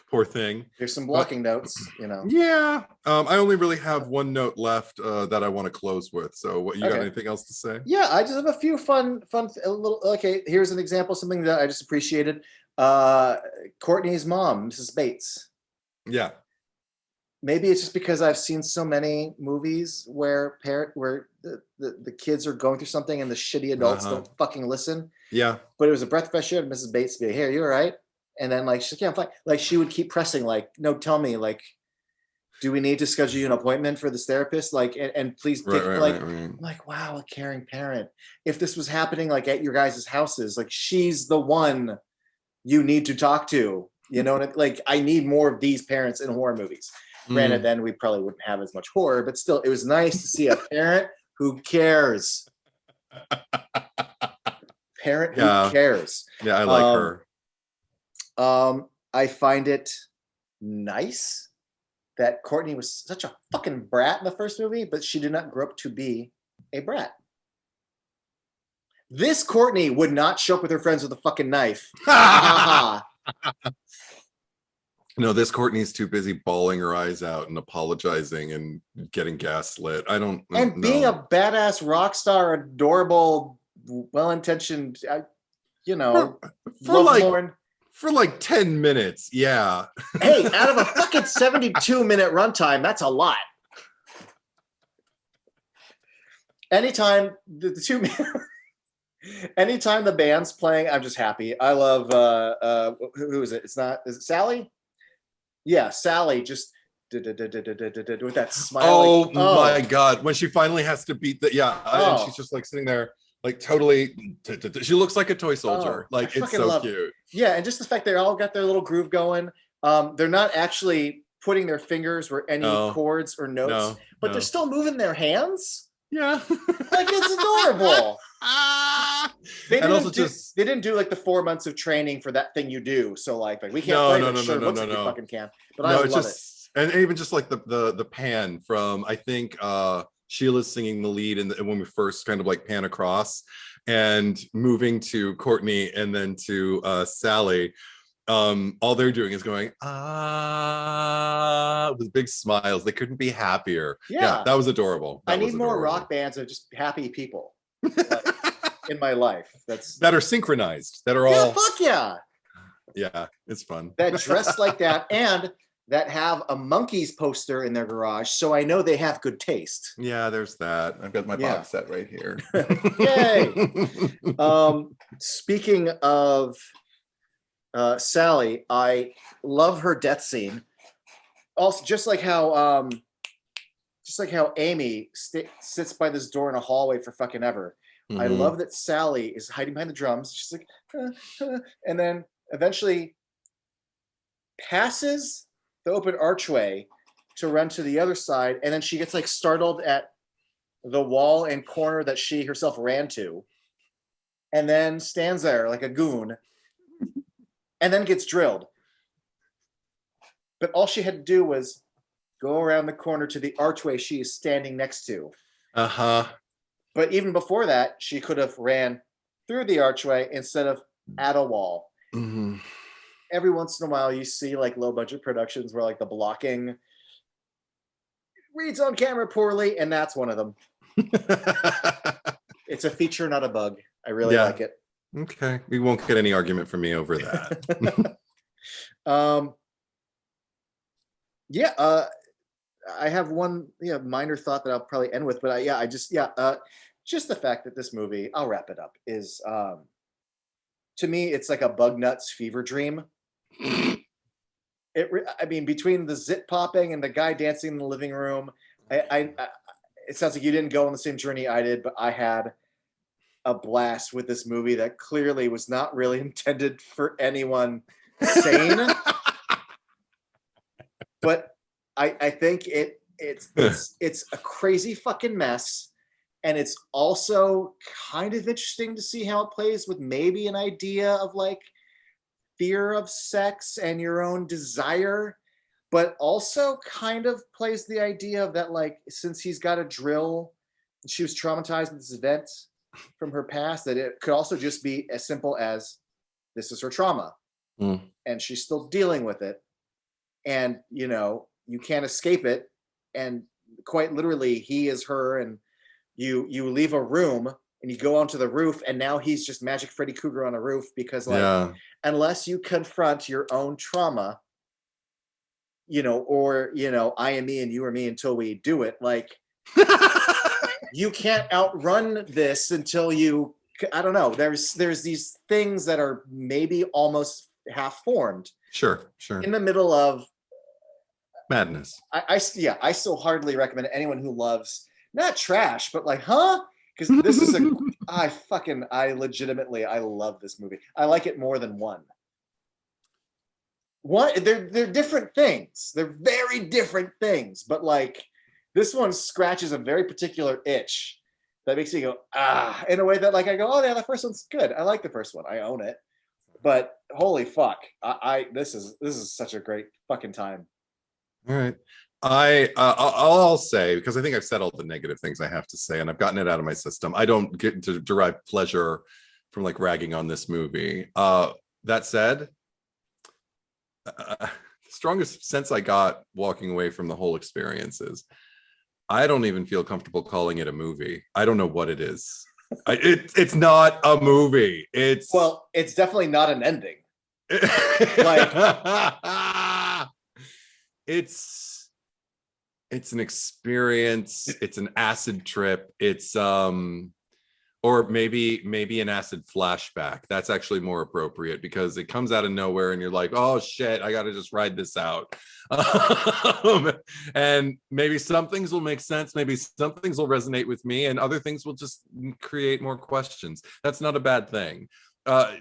Poor thing. There's some blocking notes, Yeah. I only really have one note left that I want to close with. So what, you got anything else to say? Yeah, I just have a few fun, okay, here's an example, something that I just appreciated. Courtney's mom, Mrs. Bates. Yeah. Maybe it's just because I've seen so many movies where the kids are going through something and the shitty adults don't fucking listen. Yeah. But it was a breath of fresh air to Mrs. Bates to be, hey, are you all right? And then like she's like, yeah, I'm fine. Like she would keep pressing, like, no, tell me, like, do we need to schedule you an appointment for this therapist? Like, and please take Right. I'm like, wow, a caring parent. If this was happening like at your guys' houses, like she's the one you need to talk to. You know, like I need more of these parents in horror movies. Granted, then we probably wouldn't have as much horror, but still, it was nice to see a parent who cares. Parent who cares. Yeah, I like her. I find it nice that Courtney was such a fucking brat in the first movie, but she did not grow up to be a brat. This Courtney would not show up with her friends with a fucking knife. No, this Courtney's too busy bawling her eyes out and apologizing and getting gaslit. I don't. And being a badass rock star, adorable, well-intentioned, you know, for like 10 minutes. Yeah. Hey, out of a fucking 72-minute runtime, that's a lot. Anytime anytime the band's playing, I'm just happy. I love who is it? Is it Sally? Yeah, Sally just with that smile. Oh my god, when she finally has to beat and she's just like sitting there like totally she looks like a toy soldier. Like it's so cute. Yeah, and just the fact they all got their little groove going. They're not actually putting their fingers where any chords or notes, but they're still moving their hands. Yeah. Like it's adorable. They didn't do like the 4 months of training for that thing you do. So like we can't play it. Sure, looks like you fucking can. But I love it. And even just like the pan from, I think Sheila's singing the lead and when we first kind of like pan across and moving to Courtney and then to Sally. All they're doing is going with big smiles. They couldn't be happier. Yeah, that was adorable. I need more rock bands of just happy people in my life. That are synchronized. That are all fuck yeah. Yeah, it's fun. That dress like that and that have a Monkees poster in their garage, so I know they have good taste. Yeah, there's that. I've got my box set right here. Yay! Speaking of Sally, I love her death scene. Also, just like how Amy sits by this door in a hallway for fucking ever. I love that Sally is hiding behind the drums. She's like, and then eventually passes the open archway to run to the other side, and then she gets like startled at the wall and corner that she herself ran to, and then stands there like a goon. And then gets drilled. But all she had to do was go around the corner to the archway she is standing next to. But even before that, she could have ran through the archway instead of at a wall. Every once in a while, you see like low budget productions where like the blocking reads on camera poorly, and that's one of them. It's a feature, not a bug. I really like it. Okay, we won't get any argument from me over that. I have one minor thought that I'll probably end with, but just the fact that this movie, I'll wrap it up, is to me it's like a bug nuts fever dream. I mean, between the zit popping and the guy dancing in the living room, it sounds like you didn't go on the same journey I did, but I had a blast with this movie that clearly was not really intended for anyone sane. But I think it's a crazy fucking mess, and it's also kind of interesting to see how it plays with maybe an idea of like fear of sex and your own desire, but also kind of plays the idea of that, like, since he's got a drill, she was traumatized with this event from her past, that it could also just be as simple as this is her trauma and she's still dealing with it, and you can't escape it, and quite literally he is her, and you leave a room and you go onto the roof, and now he's just Magic Freddy Krueger on a roof, because unless you confront your own trauma, or I am me and you are me until we do it, like you can't outrun this until you, I don't know. There's these things that are maybe almost half formed Sure. in the middle of Madness. I still hardly recommend anyone who loves not trash, but like, huh? Because this is I legitimately I love this movie. I like it more than one. They're different things. They're very different things, but like this one scratches a very particular itch that makes me go in a way that like I go, oh yeah, the first one's good. I like the first one. I own it. But holy fuck, this is such a great fucking time. All right. I'll say, because I think I've said all the negative things I have to say and I've gotten it out of my system. I don't get to derive pleasure from like ragging on this movie. That said, the strongest sense I got walking away from the whole experience is I don't even feel comfortable calling it a movie. I don't know what it is. It's not a movie. It's definitely not an ending. It's an experience. It's an acid trip. It's or maybe an acid flashback. That's actually more appropriate because it comes out of nowhere and you're like, oh shit, I gotta just ride this out. And maybe some things will make sense, maybe some things will resonate with me, and other things will just create more questions. That's not a bad thing.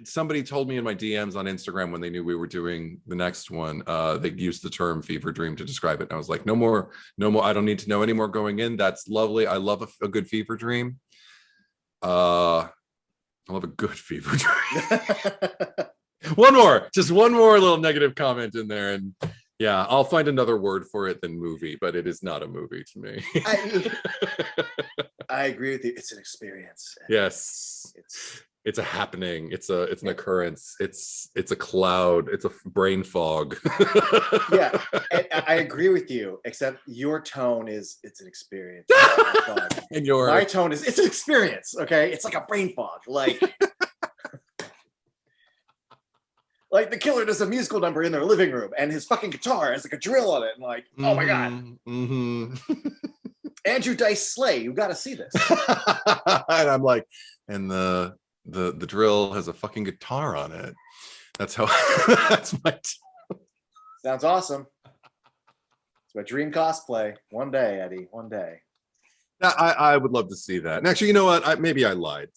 Somebody told me in my DMs on Instagram when they knew we were doing the next one, they used the term fever dream to describe it. And I was like, no more. I don't need to know any more going in. That's lovely. I love a good fever dream. I love a good fever dream. Just one more little negative comment in there, and yeah, I'll find another word for it than movie, but it is not a movie to me. I agree with you. It's an experience. Yes. It's a happening. It's an occurrence. It's a cloud. It's a brain fog. Yeah, I agree with you. Except your tone is it's an experience. And my tone is it's an experience. Okay, it's like a brain fog. Like the killer does a musical number in their living room, and his fucking guitar has like a drill on it, and like, oh my god. Andrew Dice Slay, you got to see this. And I'm like, and the drill has a fucking guitar on it. That's how. That's my. Sounds awesome. It's my dream cosplay. One day, Eddie. One day. I would love to see that. And actually, you know what? Maybe I lied.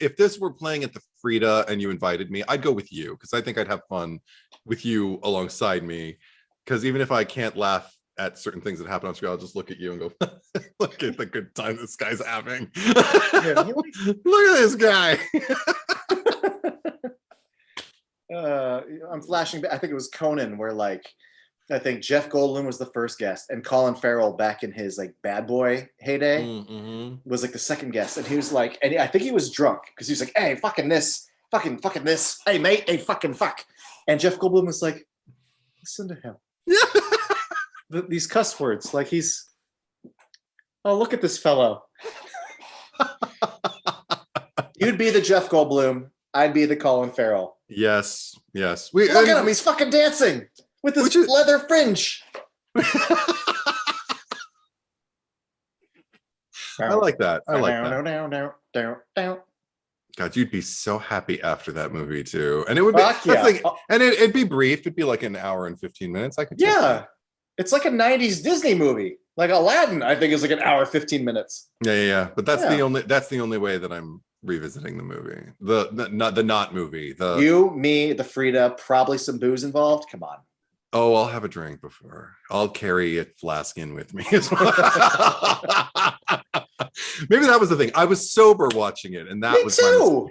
If this were playing at the Frida and you invited me, I'd go with you because I think I'd have fun with you alongside me. Because even if I can't laugh at certain things that happen on screen, I'll just look at you and go, look at the good time this guy's having. Look at this guy. I'm flashing back. I think it was Conan where like I think Jeff Goldblum was the first guest and Colin Farrell back in his like bad boy heyday was like the second guest, and he was like, and I think he was drunk because he was like, hey, fucking this, fucking this, hey mate, hey fucking fuck, and Jeff Goldblum was like, listen to him. These cuss words, like he's, oh look at this fellow. You'd be the Jeff Goldblum, I'd be the Colin Farrell. Yes. Look at him, he's fucking dancing with his leather fringe. I like that. God, you'd be so happy after that movie too, and it would be, and it'd be brief. It'd be like an hour and 15 minutes. I could, it's like a '90s Disney movie, like Aladdin. I think is like an hour 15 minutes. Yeah. But that's the only way that I'm revisiting the movie. The not movie. You, me, the Frida, probably some booze involved. Come on. Oh, I'll have a drink before. I'll carry a flask in with me as well. Maybe that was the thing. I was sober watching it, and that me was too.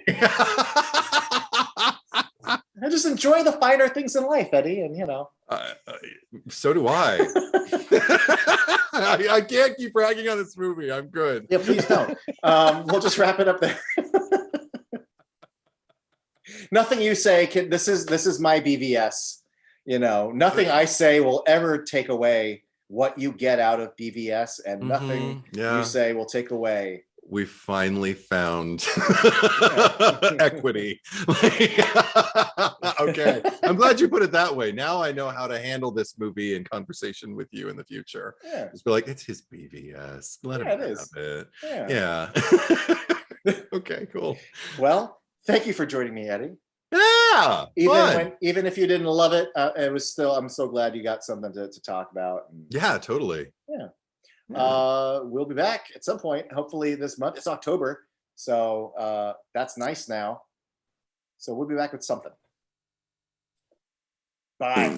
I just enjoy the finer things in life, Eddie, and you know. So do I. I can't keep bragging on this movie. I'm good. Yeah, please don't. We'll just wrap it up there. Nothing you say can. This is my BVS. You know, nothing I say will ever take away what you get out of BVS, and nothing you say will take away. We finally found equity. Okay, I'm glad you put it that way. Now I know how to handle this movie in conversation with you in the future. Yeah, just be like, it's his BVS. Let him have it. Yeah. Okay, cool. Well, thank you for joining me, Eddie. Yeah, fun. Even if you didn't love it, it was still. I'm so glad you got something to talk about. And, Yeah, totally. yeah. Yeah. We'll be back at some point. Hopefully this month. It's October, so that's nice now. So we'll be back with something. Bye.